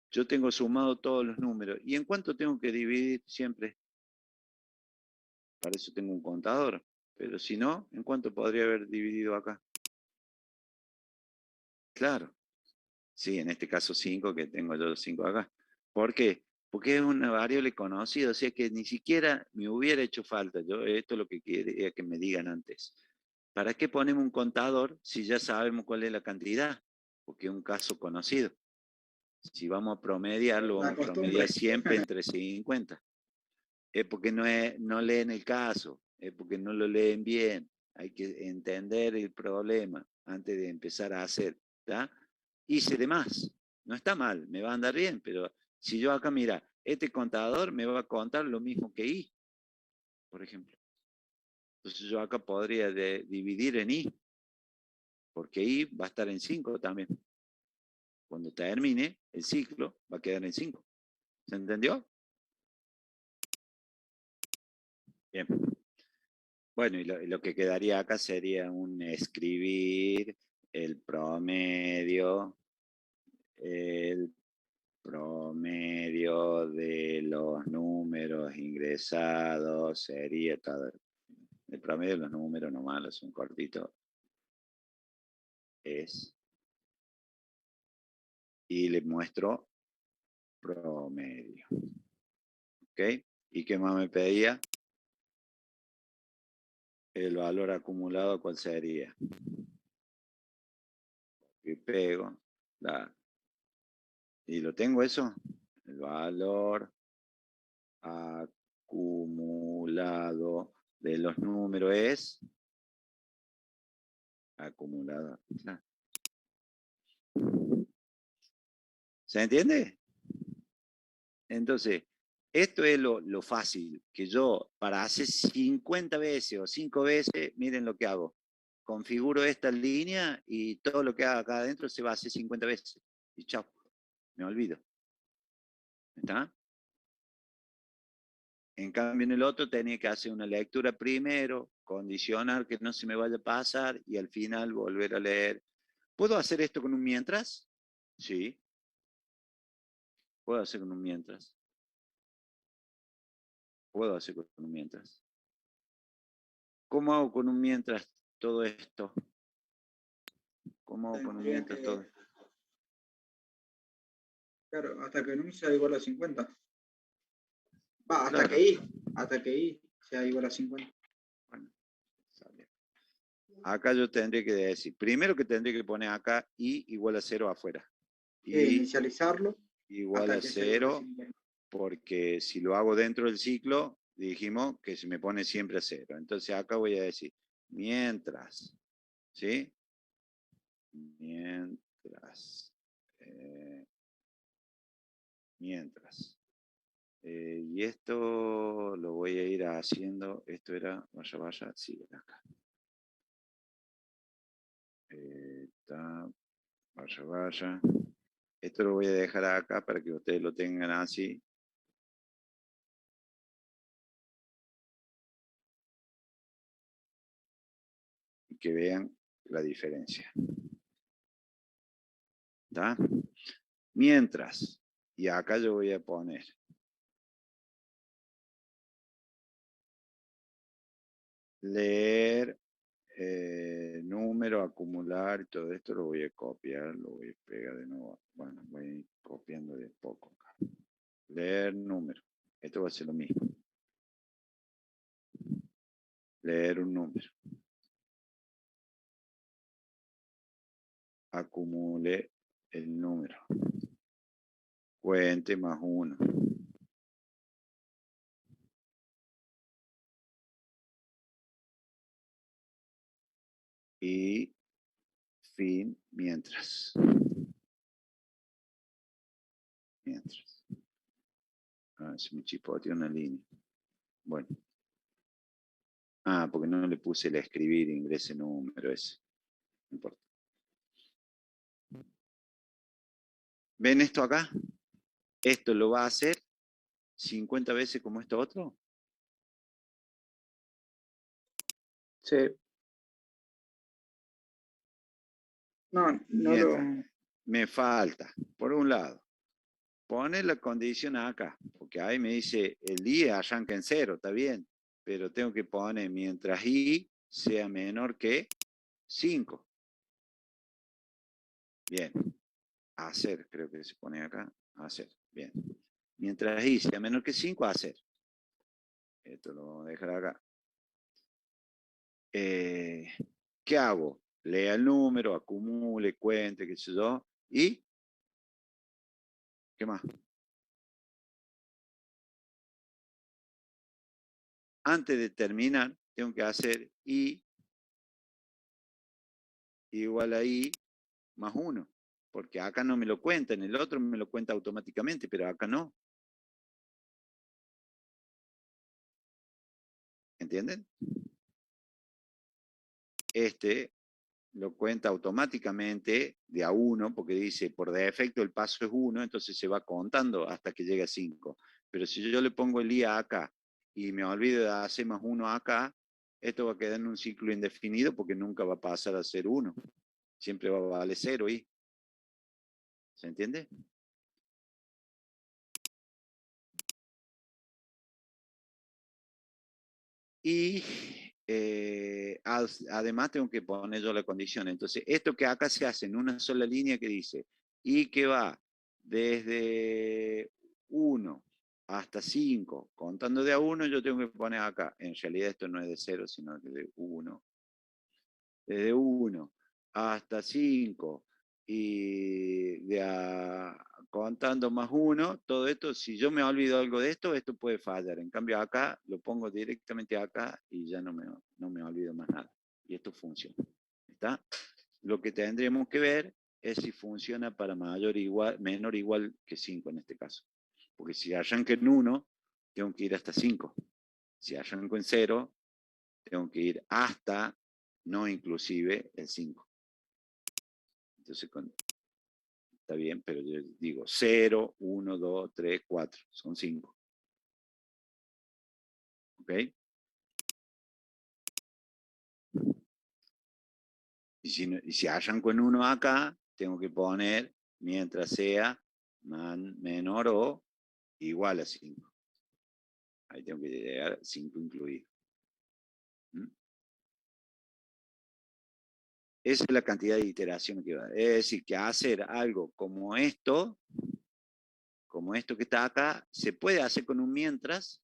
Yo tengo sumado todos los números. ¿Y en cuánto tengo que dividir siempre? Para eso tengo un contador. Pero si no, ¿en cuánto podría haber dividido acá? Claro. Sí, en este caso 5, que tengo yo 5 acá. ¿Por qué? Porque es una variable conocida, o sea que ni siquiera me hubiera hecho falta. Esto es lo que quería que me digan antes. ¿Para qué ponemos un contador si ya sabemos cuál es la cantidad? Porque es un caso conocido. Si vamos a promediarlo, vamos a promediar siempre entre 50. Es porque no leen el caso, es porque no lo leen bien. Hay que entender el problema antes de empezar a hacer. ¿Tá? Hice de más. No está mal, me va a andar bien, pero si yo acá, mira, este contador me va a contar lo mismo que I, por ejemplo. Entonces yo acá podría dividir en I. porque I va a estar en 5 también. Cuando termine el ciclo, va a quedar en 5. ¿Se entendió? Bien. Bueno, y lo que quedaría acá sería un escribir el promedio de los números ingresados sería el promedio de los números nomás, es un cortito. Y le muestro promedio. ¿Ok? ¿Y qué más me pedía? El valor acumulado, ¿cuál sería? Y pego. ¿Y lo tengo eso? El valor acumulado de los números es acumulado. ¿Se entiende? Entonces, esto es lo fácil, que yo para hacer 50 veces o 5 veces, miren lo que hago. Configuro esta línea y todo lo que haga acá adentro se va a hacer 50 veces. Y chao, me olvido. ¿Está? En cambio, en el otro tenía que hacer una lectura primero, condicionar que no se me vaya a pasar y al final volver a leer. ¿Puedo hacer esto con un mientras? Sí. ¿Puedo hacer con un mientras? Puedo hacer con un mientras. ¿Cómo hago con un mientras todo esto? ¿Cómo hago con un mientras todo esto? Claro, hasta que no sea igual a 50. Va, hasta Claro. que I sea igual a 50. Bueno, sale. Acá yo tendría que decir, primero que tendría que poner acá I igual a 0 afuera. Y Inicializarlo igual a hasta que sea igual a 0, 50. porque si lo hago dentro del ciclo, dijimos que se me pone siempre a 0. Entonces acá voy a decir, mientras, ¿sí? Mientras. Y esto lo voy a ir haciendo, esto era, vaya, sí, acá. Vaya. Esto lo voy a dejar acá para que ustedes lo tengan así. Y que vean la diferencia. ¿Está? Mientras, y acá yo voy a poner leer, número, acumular, y todo esto lo voy a copiar, lo voy a pegar de nuevo. Bueno, voy a ir copiando de poco acá. Leer número. Esto va a ser lo mismo. Leer un número. Acumule el número. Cuente más 1. Y fin mientras. Se me chipoteó una línea. Bueno. Porque no le puse el escribir, ingrese número ese. No importa. ¿Ven esto acá? Esto lo va a hacer 50 veces como esto otro. Sí. No lo... Me falta, por un lado, poner la condición acá, porque ahí me dice el día arranca en 0, está bien, pero tengo que poner mientras I sea menor que 5. Bien, hacer, creo que se pone acá, hacer, bien. Mientras I sea menor que 5, hacer. Esto lo vamos a dejar acá. ¿Qué hago? Lea el número, acumule, cuente, qué sé yo, y ¿qué más? Antes de terminar, tengo que hacer I igual a I más 1, porque acá no me lo cuenta, en el otro me lo cuenta automáticamente, pero acá no. ¿Entienden? Este lo cuenta automáticamente de a 1, porque dice, por defecto el paso es 1, entonces se va contando hasta que llegue a 5. Pero si yo le pongo el IA acá y me olvido de hacer más 1 acá, esto va a quedar en un ciclo indefinido porque nunca va a pasar a ser 1. Siempre va a valer 0 y. ¿Se entiende? Y además tengo que poner yo la condición. Entonces, esto que acá se hace en una sola línea que dice, y que va desde 1 hasta 5, contando de a 1, yo tengo que poner acá. En realidad esto no es de 0, sino de 1. Desde 1 hasta 5 y contando más 1, todo esto, si yo me olvido algo de esto, esto puede fallar. En cambio acá, lo pongo directamente acá y ya no me olvido más nada. Y esto funciona. ¿Está? Lo que tendremos que ver es si funciona para menor o igual que 5 en este caso. Porque si arranco en 1, tengo que ir hasta 5. Si arranco en 0, tengo que ir hasta, no inclusive, el 5. Entonces, está bien, pero yo digo 0, 1, 2, 3, 4, son 5. ¿Ok? Y si arranco en 1 acá, tengo que poner mientras sea menor o igual a 5. Ahí tengo que llegar a 5 incluido. ¿Mm? Esa es la cantidad de iteraciones que va a dar. Es decir, que hacer algo como esto que está acá, se puede hacer con un mientras,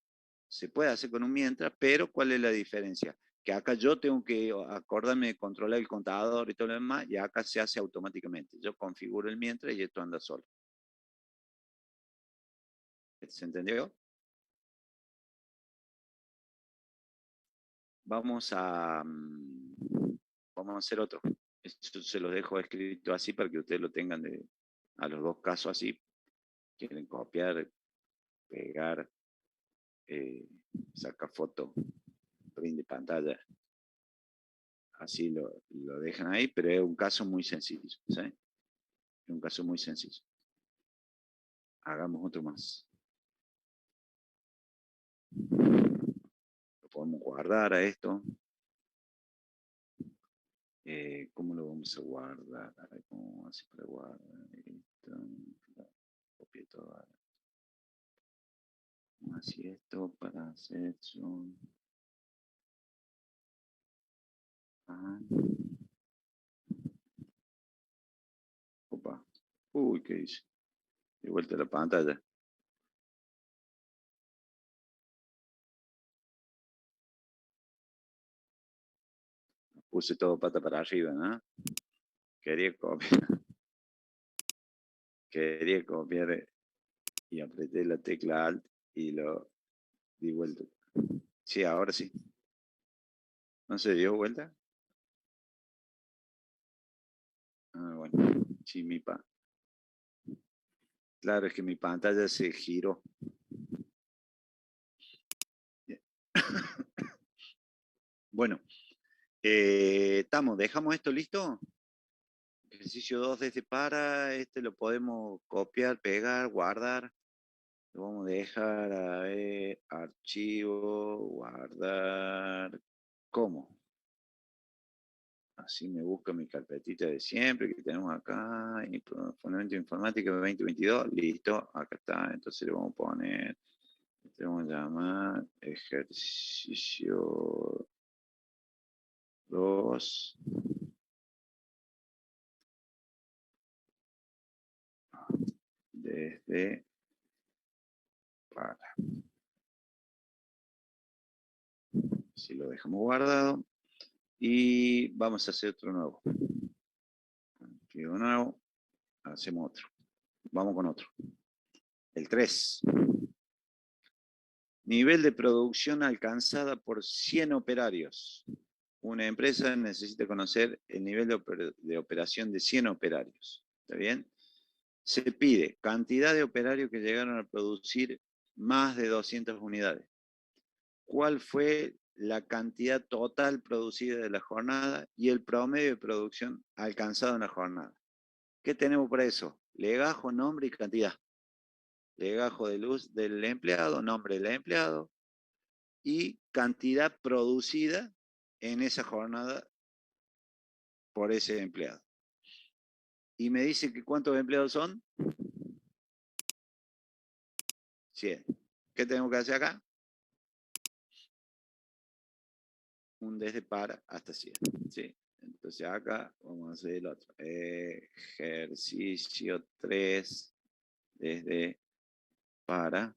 pero ¿cuál es la diferencia? Que acá yo tengo que acordarme de controlar el contador y todo lo demás, y acá se hace automáticamente. Yo configuro el mientras y esto anda solo. ¿Se entendió? Vamos a hacer otro. Esto se los dejo escrito así para que ustedes lo tengan a los dos casos así. Quieren copiar, pegar, sacar foto, print de pantalla. Así lo dejan ahí, pero es un caso muy sencillo. ¿Sí? Es un caso muy sencillo. Hagamos otro más. Lo podemos guardar a esto. ¿Cómo lo vamos a guardar? ¿Cómo así para guardar esto? Copia toda. Así esto para hacer zoom. Opa. Uy, ¿qué hice? De vuelta a la pantalla. Puse todo pata para arriba, ¿no? Quería copiar y apreté la tecla Alt y lo di vuelta. Sí, ahora sí. ¿No se dio vuelta? Ah, bueno. Sí, claro, es que mi pantalla se giró. Bueno, ¿dejamos esto listo? Ejercicio 2 desde para, lo podemos copiar, pegar, guardar. Lo vamos a dejar a ver, archivo, guardar. ¿Cómo? Así me busca mi carpetita de siempre que tenemos acá. Fundamento informática 2022. Listo, acá está. Entonces le vamos a poner, le vamos a llamar ejercicio 2. Desde para. Si lo dejamos guardado. Y vamos a hacer otro nuevo. Archivo nuevo. Hacemos otro. Vamos con otro. El 3. Nivel de producción alcanzada por 100 operarios. Una empresa necesita conocer el nivel de operación de 100 operarios. ¿Está bien? Se pide cantidad de operarios que llegaron a producir más de 200 unidades. ¿Cuál fue la cantidad total producida de la jornada y el promedio de producción alcanzado en la jornada. ¿Qué tenemos para eso? Legajo, nombre y cantidad. Legajo de luz del empleado, nombre del empleado y cantidad producida en esa jornada por ese empleado. Y me dice que ¿cuántos empleados son? 100. ¿Qué tenemos que hacer acá? Un desde para hasta 100. ¿Sí? Entonces acá vamos a hacer el otro. Ejercicio 3 desde para.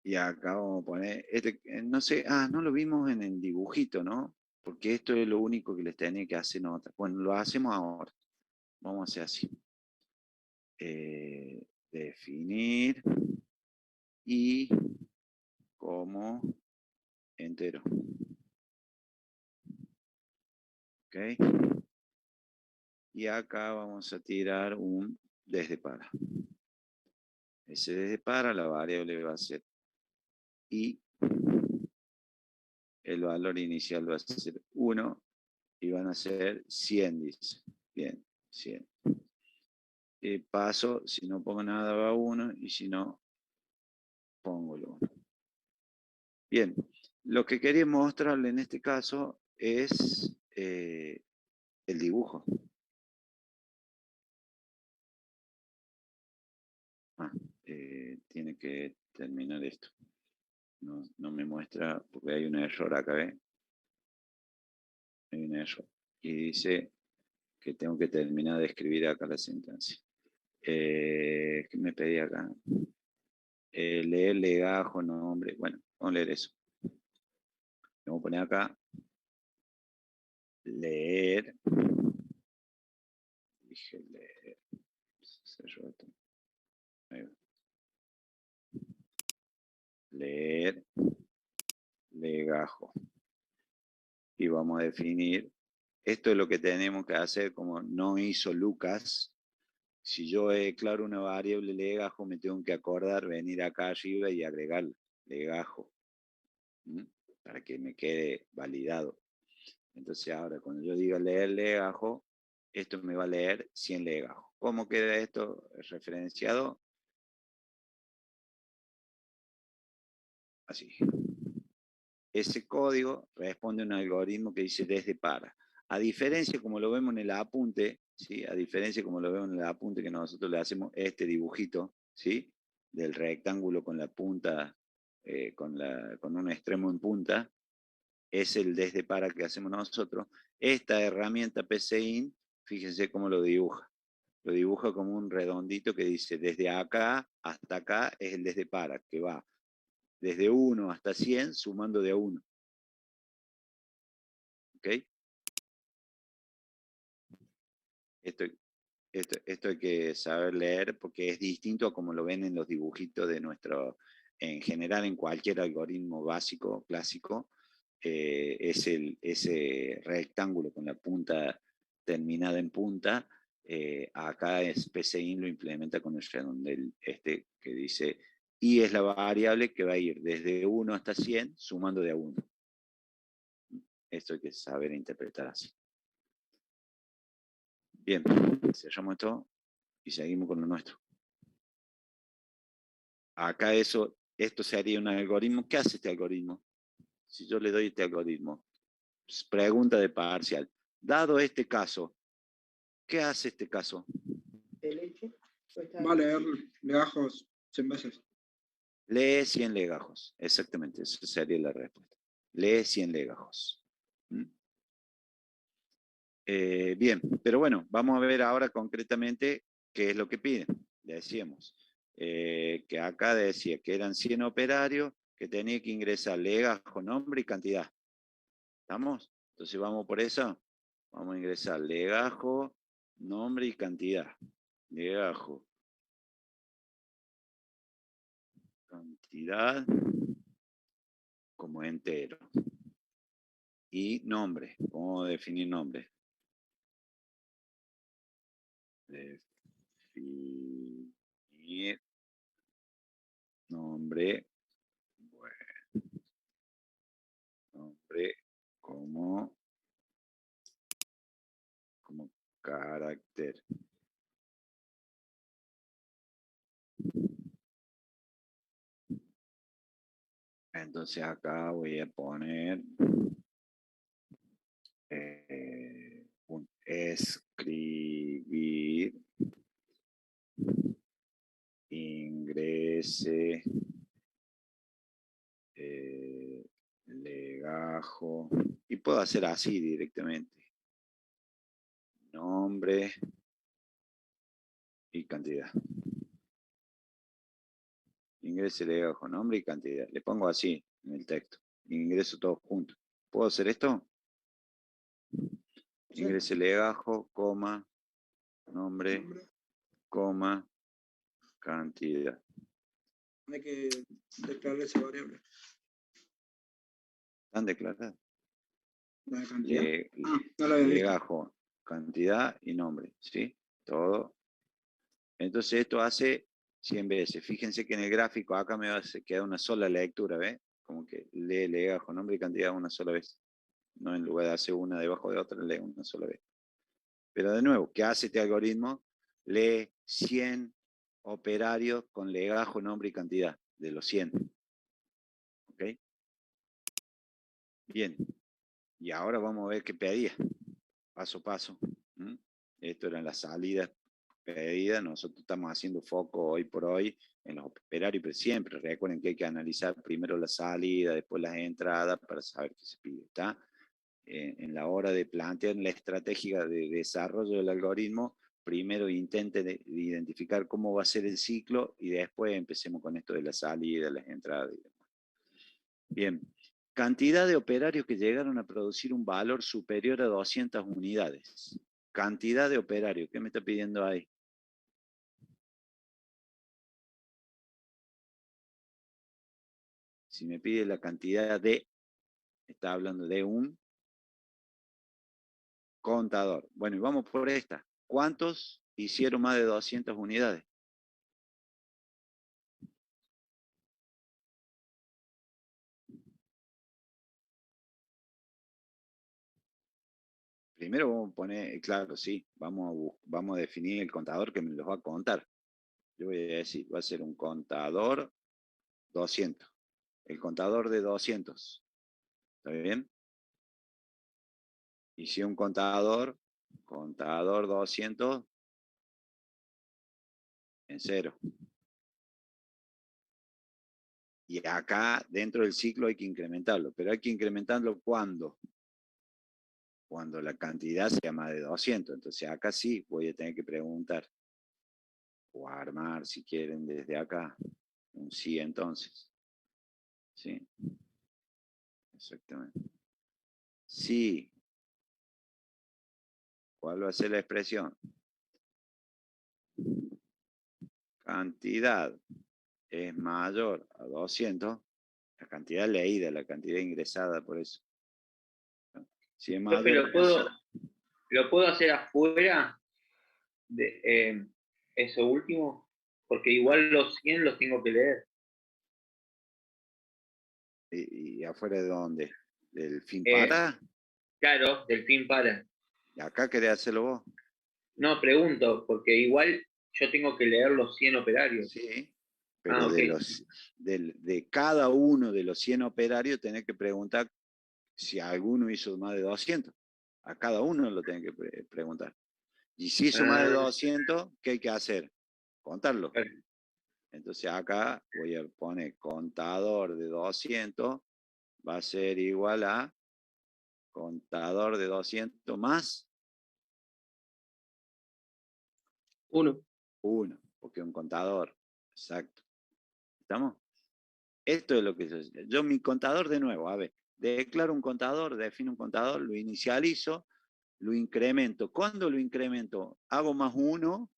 Y acá vamos a poner, no sé, no lo vimos en el dibujito, ¿no? Porque esto es lo único que les tenía que hacer nota. Bueno, lo hacemos ahora. Vamos a hacer así. Definir y como entero. ¿Ok? Y acá vamos a tirar un desde para. Ese desde para, la variable va a ser y el valor inicial va a ser 1 y van a ser 100, dice. Bien, 100. Paso, si no pongo nada va 1 y si no, pongo el 1. Bien, lo que quería mostrarle en este caso es el dibujo. Tiene que terminar esto. No me muestra porque hay un error acá, ¿ve? Hay un error. Y dice que tengo que terminar de escribir acá la sentencia. ¿Qué me pedí acá? Leer, legajo, nombre. Bueno, vamos a leer eso. Vamos a poner acá. Leer. Dije leer. Cerró esto. Ahí va. Leer, legajo. Y vamos a definir. Esto es lo que tenemos que hacer como no hizo Lucas. Si yo declaro una variable legajo, me tengo que acordar, venir acá arriba y agregar legajo. Para que me quede validado. Entonces ahora cuando yo diga leer legajo, esto me va a leer 100 legajos. ¿Cómo queda esto referenciado? Así. Ese código responde a un algoritmo que dice desde para. A diferencia como lo vemos en el apunte, ¿sí? A diferencia como lo vemos en el apunte que nosotros le hacemos este dibujito, ¿sí? Del rectángulo con la punta, con un extremo en punta, es el desde para que hacemos nosotros. Esta herramienta PCIN, fíjense cómo lo dibuja. Lo dibuja como un redondito que dice desde acá hasta acá es el desde para, que va desde 1 hasta 100 sumando de a 1. ¿Ok? Esto hay que saber leer porque es distinto a como lo ven en los dibujitos de en general en cualquier algoritmo básico, clásico, es ese rectángulo con la punta terminada en punta. Acá PCIN lo implementa con el redondel que dice y es la variable que va a ir desde 1 hasta 100 sumando de a 1. Esto hay que saber interpretar así. Bien, cerramos esto y seguimos con lo nuestro. Acá esto se haría un algoritmo. ¿Qué hace este algoritmo? Si yo le doy este algoritmo, pregunta de parcial. Dado este caso, ¿qué hace este caso? Va a leer legajos 100 veces. Lee 100 legajos. Exactamente, esa sería la respuesta. Lee 100 legajos. Bien, pero bueno, vamos a ver ahora concretamente qué es lo que piden. Le decíamos que acá decía que eran 100 operarios, que tenía que ingresar legajo, nombre y cantidad. ¿Estamos? Entonces vamos por eso. Vamos a ingresar legajo, nombre y cantidad. Legajo, cantidad como entero. Y nombre. ¿Cómo definir nombre? Definir nombre como carácter. Entonces acá voy a poner un escribir, ingrese, legajo, y puedo hacer así directamente. Nombre y cantidad. Ingrese, legajo, nombre y cantidad. Le pongo así en el texto. Ingreso todos juntos. ¿Puedo hacer esto? Sí. Ingrese, legajo, coma, nombre, coma, cantidad. Hay que declarar esa variable. ¿Están declaradas? La cantidad. Le- No lo había visto. legajo, cantidad y nombre, ¿sí? Todo. Entonces esto hace 100 veces. Fíjense que en el gráfico acá me va a quedar una sola lectura, ¿ves? Como que lee legajo, nombre y cantidad una sola vez. No en lugar de hacer una debajo de otra, lee una sola vez. Pero de nuevo, ¿qué hace este algoritmo? Lee 100 operarios con legajo, nombre y cantidad, de los 100. ¿Ok? Bien. Y ahora vamos a ver qué pedía. Paso a paso. ¿Mm? Esto eran las salidas pedidas. Nosotros estamos haciendo foco hoy por hoy en los operarios, pero siempre recuerden que hay que analizar primero la salida, después las entradas para saber qué se pide. ¿Está? En la hora de plantear la estrategia de desarrollo del algoritmo, primero intenten identificar cómo va a ser el ciclo y después empecemos con esto de la salida, las entradas y demás. Bien. Cantidad de operarios que llegaron a producir un valor superior a 200 unidades. Cantidad de operarios. ¿Qué me está pidiendo ahí? Si me pide la cantidad de, está hablando de un contador. Bueno, y vamos por esta. ¿Cuántos hicieron más de 200 unidades? Primero vamos a poner, claro, sí, vamos a definir el contador que me los va a contar. Yo voy a decir, va a ser un contador 200. El contador de 200. ¿Está bien? Y si un contador 200 en 0. Y acá dentro del ciclo hay que incrementarlo, pero hay que incrementarlo ¿cuándo? Cuando la cantidad sea más de 200. Entonces acá sí voy a tener que preguntar o armar si quieren desde acá un sí entonces. Sí, exactamente. Sí. ¿Cuál va a ser la expresión? Cantidad es mayor a 200, la cantidad leída, la cantidad ingresada, por eso. Si es Profe, mayor a ¿lo puedo hacer afuera de eso último? Porque igual los 100 los tengo que leer. ¿Y afuera de dónde? ¿Del fin Eh, para? Claro, del fin para. ¿Y acá querés hacerlo vos? No, pregunto, porque igual yo tengo que leer los 100 operarios. Sí, pero Ok. de cada uno de los 100 operarios tenés que preguntar si alguno hizo más de 200. A cada uno lo tenés que preguntar. Y si hizo más de 200, ¿qué hay que hacer? Contarlo. Claro. Entonces acá voy a poner contador de 200, va a ser igual a contador de 200 más 1. 1, porque es un contador. Exacto. ¿Estamos? Esto es lo que yo mi contador de nuevo, a ver, declaro un contador, defino un contador, lo inicializo, lo incremento. ¿Cuándo lo incremento? Hago más 1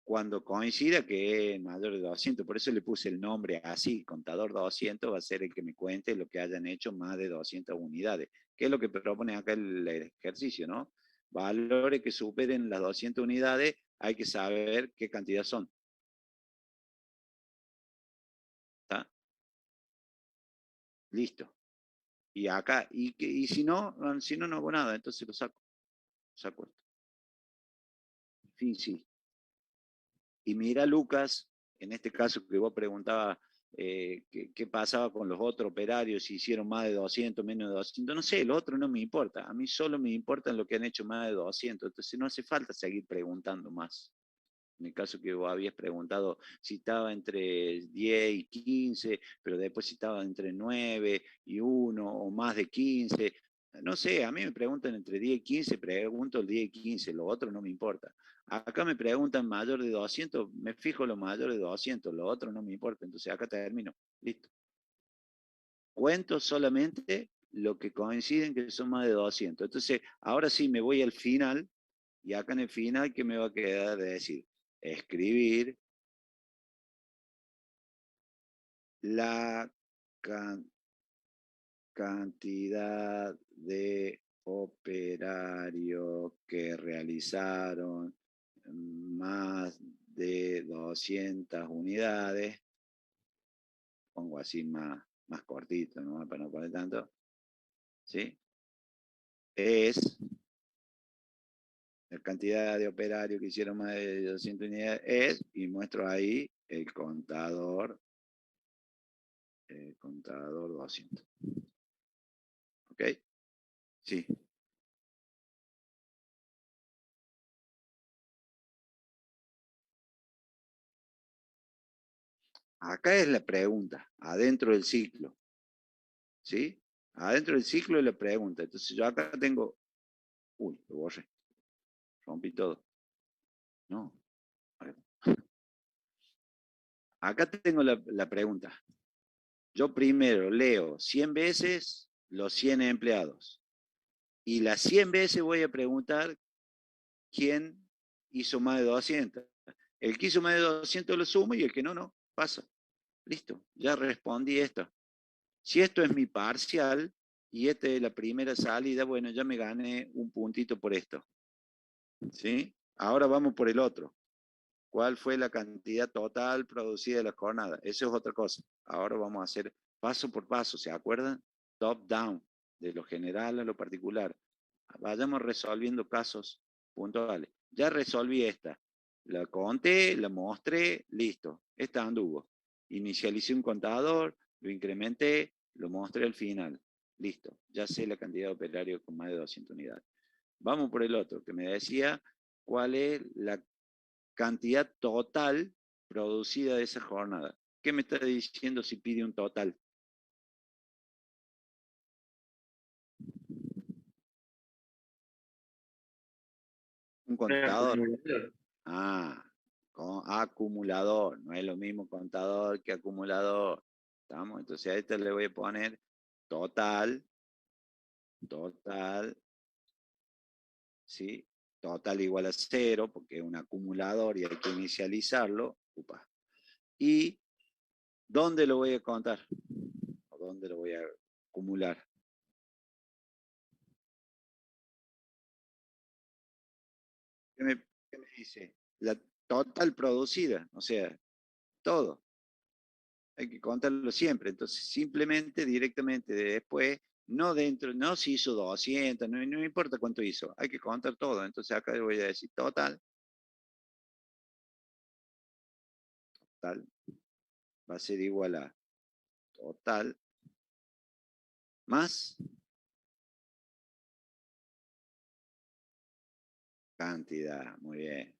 cuando coincida que es mayor de 200. Por eso le puse el nombre así, contador 200 va a ser el que me cuente lo que hayan hecho más de 200 unidades. ¿Qué es lo que propone acá el ejercicio, no? Valores que superen las 200 unidades, hay que saber qué cantidad son. ¿Está? Listo. Y acá, y si no, no hago nada, entonces lo saco. Saco esto. Fin, sí. Y mira, Lucas, en este caso que vos preguntabas qué pasaba con los otros operarios, si hicieron más de 200, menos de 200, no sé, lo otro no me importa. A mí solo me importa lo que han hecho más de 200, entonces no hace falta seguir preguntando más. En el caso que vos habías preguntado si estaba entre 10 y 15, pero después si estaba entre 9 y 1 o más de 15. No sé, a mí me preguntan entre 10 y 15, pregunto el 10 y 15, lo otro no me importa. Acá me preguntan mayor de 200, me fijo lo mayor de 200, lo otro no me importa, entonces acá termino, listo. Cuento solamente lo que coinciden que son más de 200. Entonces, ahora sí me voy al final, y acá en el final, ¿qué me va a quedar de decir? Escribir la cantidad de operarios que realizaron más de 200 unidades, pongo así más cortito, ¿no? Para no poner tanto, ¿sí? Es la cantidad de operarios que hicieron más de 200 unidades, es, y muestro ahí el contador 200. ¿Ok? Sí. Acá es la pregunta, adentro del ciclo. ¿Sí? Adentro del ciclo es la pregunta. Entonces yo acá tengo... Uy, lo borré. Rompí todo. No. Acá tengo la pregunta. Yo primero leo 100 veces los 100 empleados. Y las 100 veces voy a preguntar quién hizo más de 200. El que hizo más de 200 lo sumo y el que no, no. Pasa. Listo. Ya respondí esto. Si esto es mi parcial y esta es la primera salida, bueno, ya me gané un puntito por esto. ¿Sí? Ahora vamos por el otro. ¿Cuál fue la cantidad total producida de la jornada? Eso es otra cosa. Ahora vamos a hacer paso por paso, ¿se acuerdan? Top down, de lo general a lo particular. Vayamos resolviendo casos puntuales. Ya resolví esta. La conté, la mostré, listo. Esta anduvo. Inicialicé un contador, lo incrementé, lo mostré al final. Listo. Ya sé la cantidad de operarios con más de 200 unidades. Vamos por el otro, que me decía cuál es la cantidad total producida de esa jornada. ¿Qué me está diciendo si pide un total? Un contador. Ah, acumulador. No es lo mismo contador que acumulador. ¿Estamos? Entonces a este le voy a poner total, ¿sí? Total igual a 0, porque es un acumulador y hay que inicializarlo. Upa. ¿Y dónde lo voy a contar? ¿O dónde lo voy a acumular? ¿Qué me dice? La total producida, o sea, todo. Hay que contarlo siempre. Entonces, simplemente, directamente después, no dentro, no si hizo 200, no importa cuánto hizo, hay que contar todo. Entonces, acá le voy a decir total va a ser igual a total más cantidad. Muy bien.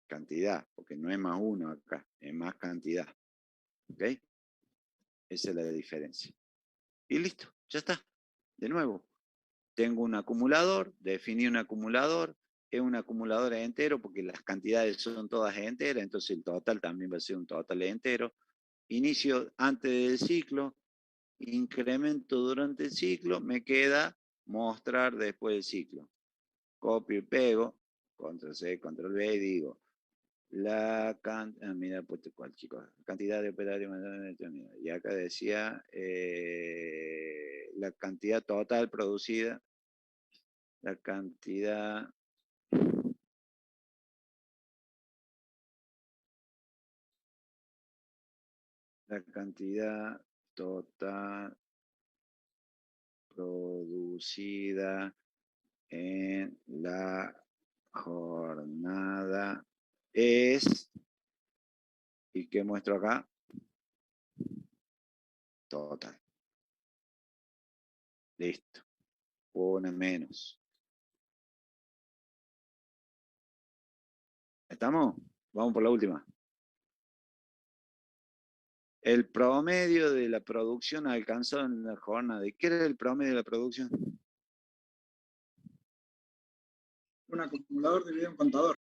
Cantidad, porque no es más uno acá, es más cantidad. ¿Ok? Esa es la diferencia. Y listo, ya está. De nuevo, tengo un acumulador, definí un acumulador, es un acumulador entero porque las cantidades son todas enteras, entonces el total también va a ser un total entero. Inicio antes del ciclo, incremento durante el ciclo, me queda mostrar después del ciclo. Copio y pego, control C, control V y digo, mira, pues cualquier cosa, cantidad de operarios, y acá decía la cantidad total producida, la cantidad total producida en la jornada es, ¿y qué muestro acá? Total. Listo. Una menos. ¿Estamos? Vamos por la última. El promedio de la producción alcanzado en la jornada. ¿Qué era el promedio de la producción? Un acumulador dividido en contador.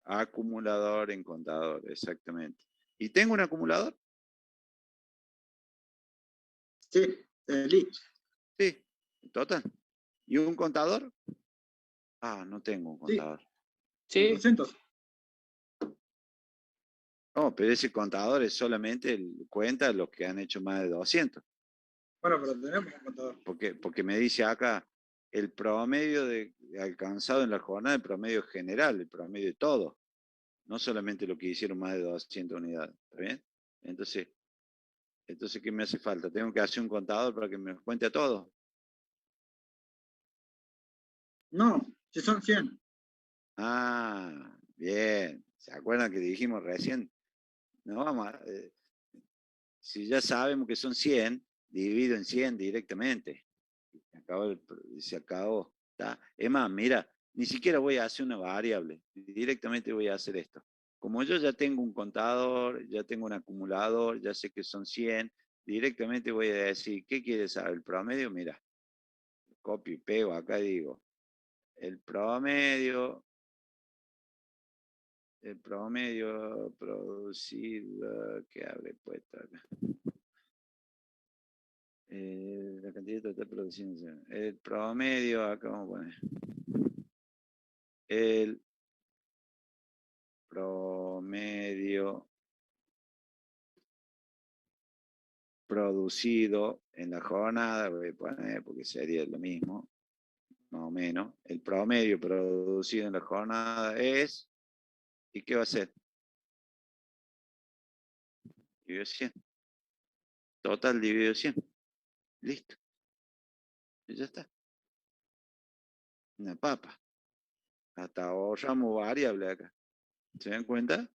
Acumulador en contador, exactamente. ¿Y tengo un acumulador? Sí, Lee. Sí, total. ¿Y un contador? Ah, no tengo un Sí. contador. Sí, 200. No, pero ese contador es solamente cuenta los que han hecho más de 200. Bueno, pero tenemos un contador. Porque me dice acá el promedio alcanzado en la jornada, el promedio general, el promedio de todo. No solamente lo que hicieron más de 200 unidades. ¿Está bien? Entonces, ¿qué me hace falta? ¿Tengo que hacer un contador para que me cuente a todos? No, si son 100. Ah, bien. ¿Se acuerdan que dijimos recién? No, vamos si ya sabemos que son 100, divido en 100 directamente. Se acabó. ¿Está? Es más, mira, ni siquiera voy a hacer una variable. Directamente voy a hacer esto. Como yo ya tengo un contador, ya tengo un acumulador, ya sé que son 100, directamente voy a decir, ¿qué quieres saber? El promedio, mira, copio y pego, acá digo, el promedio producido, que habré puesto acá. La cantidad total produciendo. El promedio, acá vamos a poner. El promedio producido en la jornada, voy a poner porque sería lo mismo, más o menos. El promedio producido en la jornada es, ¿y qué va a ser? Dividido 100. Total dividido 100. Listo. Y ya está. Una papa. Hasta ahorramos variable acá. ¿Se dan cuenta?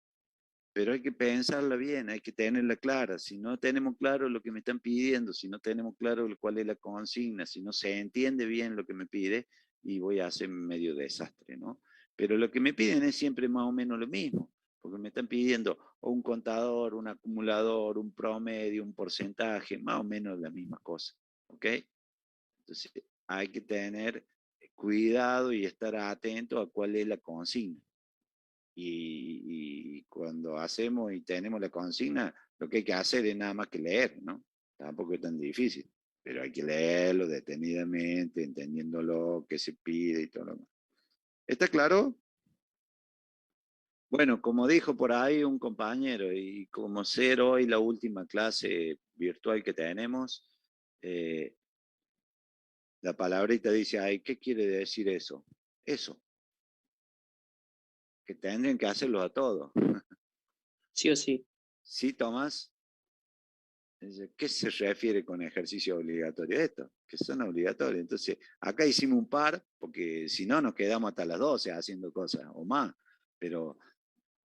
Pero hay que pensarla bien, hay que tenerla clara. Si no tenemos claro lo que me están pidiendo, si no tenemos claro cuál es la consigna, si no se entiende bien lo que me pide, y voy a hacer medio desastre, ¿no? Pero lo que me piden es siempre más o menos lo mismo, porque me están pidiendo o un contador, un acumulador, un promedio, un porcentaje, más o menos la misma cosa, ¿ok? Entonces hay que tener cuidado y estar atento a cuál es la consigna. Y cuando hacemos y tenemos la consigna, lo que hay que hacer es nada más que leer, ¿no? Tampoco es tan difícil, pero hay que leerlo detenidamente, entendiéndolo, qué se pide y todo lo demás. ¿Está claro? Bueno, como dijo por ahí un compañero, y como ser hoy la última clase virtual que tenemos, la palabrita dice, ay, ¿qué quiere decir eso? Eso, que tendrían que hacerlo a todos. sí o sí. ¿Sí, Tomás? ¿Qué se refiere con ejercicio obligatorio? Esto, que son obligatorios. Entonces, acá hicimos un par, porque si no nos quedamos hasta las 12 haciendo cosas o más, pero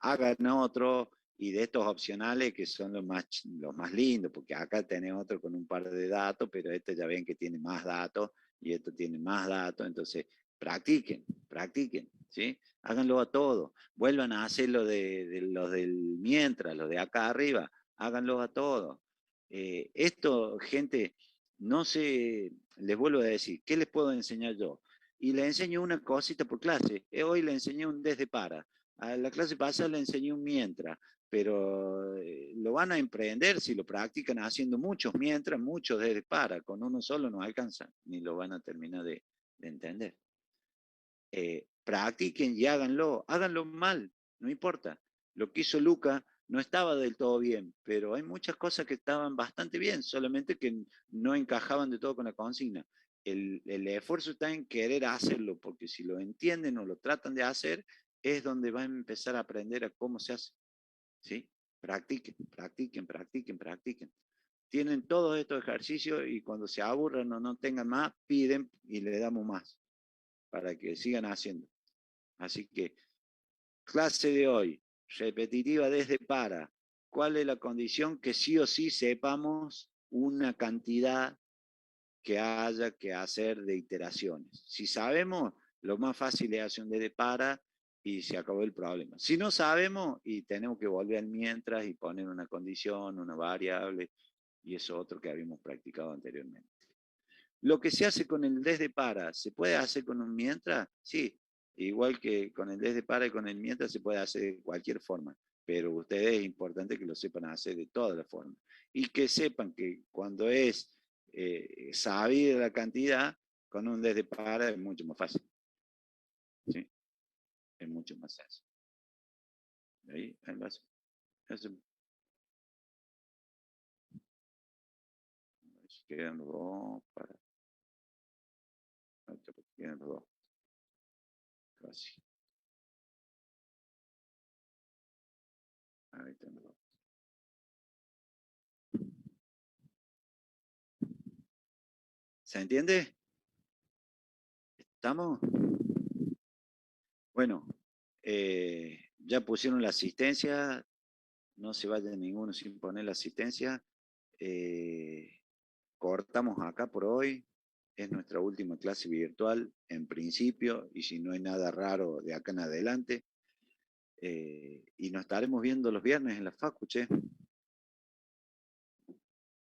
hagan otro y de estos opcionales que son los más lindos, porque acá tenés otro con un par de datos, pero este ya ven que tiene más datos y esto tiene más datos, entonces practiquen, ¿sí? Háganlo a todos, vuelvan a hacer los del mientras, los de acá arriba, háganlo a todos. Esto, gente, no sé, les vuelvo a decir, ¿qué les puedo enseñar yo? Y les enseño una cosita por clase. Hoy le enseñé un desde para. A la clase pasada le enseñé un mientras, pero lo van a emprender si lo practican haciendo muchos mientras, muchos desde para. Con uno solo no alcanza, ni lo van a terminar de entender. Practiquen y háganlo mal, no importa. Lo que hizo Luca no estaba del todo bien, pero hay muchas cosas que estaban bastante bien, solamente que no encajaban de todo con la consigna. El esfuerzo está en querer hacerlo, porque si lo entienden o lo tratan de hacer, es donde van a empezar a aprender a cómo se hace. ¿Sí? Practiquen. tienen todos estos ejercicios y cuando se aburran o no tengan más, piden y le damos más para que sigan haciendo. Así que, clase de hoy, repetitiva desde para. ¿Cuál es la condición? Que sí o sí sepamos una cantidad que haya que hacer de iteraciones. Si sabemos, lo más fácil es hacer un desde para y se acabó el problema. Si no sabemos, y tenemos que volver al mientras y poner una condición, una variable, y eso otro que habíamos practicado anteriormente. Lo que se hace con el desde para, ¿se puede hacer con un mientras? Sí, igual que con el desde para y con el mientras se puede hacer de cualquier forma, pero ustedes es importante que lo sepan hacer de todas las formas. Y que sepan que cuando es sabida la cantidad, con un desde para es mucho más fácil. ¿Sí? Es mucho más fácil. Ahí vas. Quedan dos para. Quedan dos. Casi. Ahí tengo dos. ¿Se entiende? ¿Estamos? Bueno, ya pusieron la asistencia, no se vaya ninguno sin poner la asistencia. Cortamos acá por hoy, es nuestra última clase virtual en principio, y si no hay nada raro de acá en adelante. Y nos estaremos viendo los viernes en la facu, che.